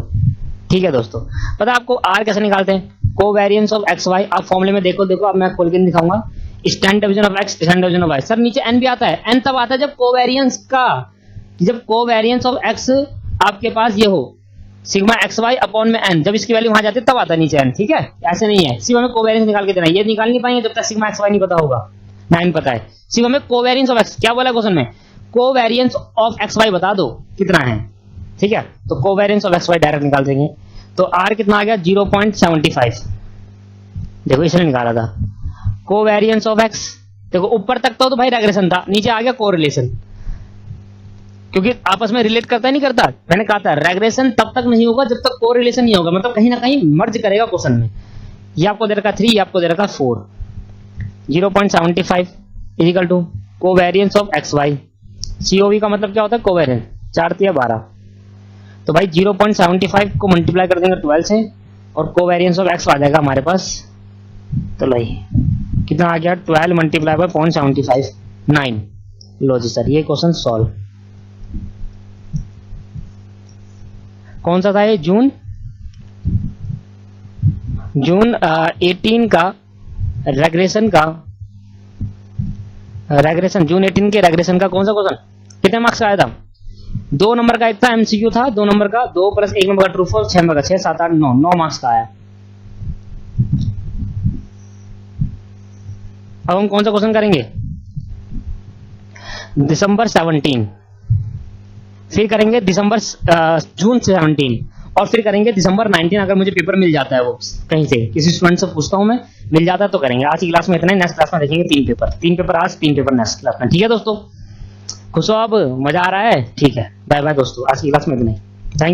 ठीक है दोस्तों, पता है आपको r कैसे निकालते हैं, कोवेरिएंस ऑफ x y। आप फॉर्मूले में देखो, अब मैं खोल के दिखाऊंगा। Standard deviation of x, standard deviation of y। Sir नीचे n भी आता है, n तब आता है जब कोवेरिएंस का, जब कोवेरिएंस ऑफ x आपके पास ये हो सिग्मा xy अपॉन में n, जब इसकी वैल्यू वहां जाती है तब आता है नीचे n, ठीक है, ऐसे नहीं है। सिर्फ हमें कोवेरिएंस निकाल के देना, ये निकाल नहीं पाएंगे जब तक सिग्मा xy नहीं पता होगा, 9 पता है। सिर्फ हमें कोवेरिएंस ऑफ x, क्या बोला क्वेश्चन में, कोवेरिएंस ऑफ xy बता दो कितना है, ठीक है, तो कोवेरिएंस ऑफ xy डायरेक्ट निकाल देंगे। तो r कितना आ गया 0.75, देखो इसने निकाला था। कोवेरिएंस ऑफ x, देखो ऊपर तक तो भाई रेग्रेशन था, नीचे आ गया कोरिलेशन, क्योंकि आपस में रिलेट करता नहीं करता। मैंने कहा था रेग्रेशन तब तक नहीं होगा जब तक कोरिलेशन नहीं होगा, मतलब कहीं ना कहीं मर्ज करेगा क्वेश्चन में। ये आपको दे रखा 3, ये आपको दे रखा 4, 0.75 equal to covariance of xy। COV का मतलब क्या होता है कोवेरिएंस, 4 3 12, तो भाई 0.75 को मल्टीप्लाई कर देंगे 12 से और कोवेरिएंस ऑफ x आ जाएगा हमारे पास। तो भाई कितना आ गया 12 मल्टीप्लाई बाय 0.75, 9। लो जी सर, ये क्वेश्चन सॉल्व। कौन सा था ये, जून 18 का रेग्रेशन जून 18 के रेग्रेशन का कौन सा क्वेश्चन, कितने मार्क्स का आया था 2 नंबर का एक था एमसीक्यू था, 2 नंबर का 2 प्लस 1 नंबर का ट्रू फॉल्स, 6 नंबर का 6 7 8 9 मार्क्स का आया। अब हम कौन सा क्वेश्चन करेंगे? दिसंबर 17, फिर करेंगे जून 17 और फिर करेंगे दिसंबर 19। अगर मुझे पेपर मिल जाता है वो कहीं से, किसी स्टूडेंट से पूछता हूं मैं, मिल जाता है तो करेंगे। आज की क्लास में इतना ही, नेक्स्ट क्लास में देखेंगे 3 पेपर आज, 3 पेपर नेक्स्ट क्लास में। ठीक है दोस्तों, खुश हो? अब मजा आ रहा है? ठीक है, बाय बाय दोस्तों, आज की क्लास में इतना ही। Thank you.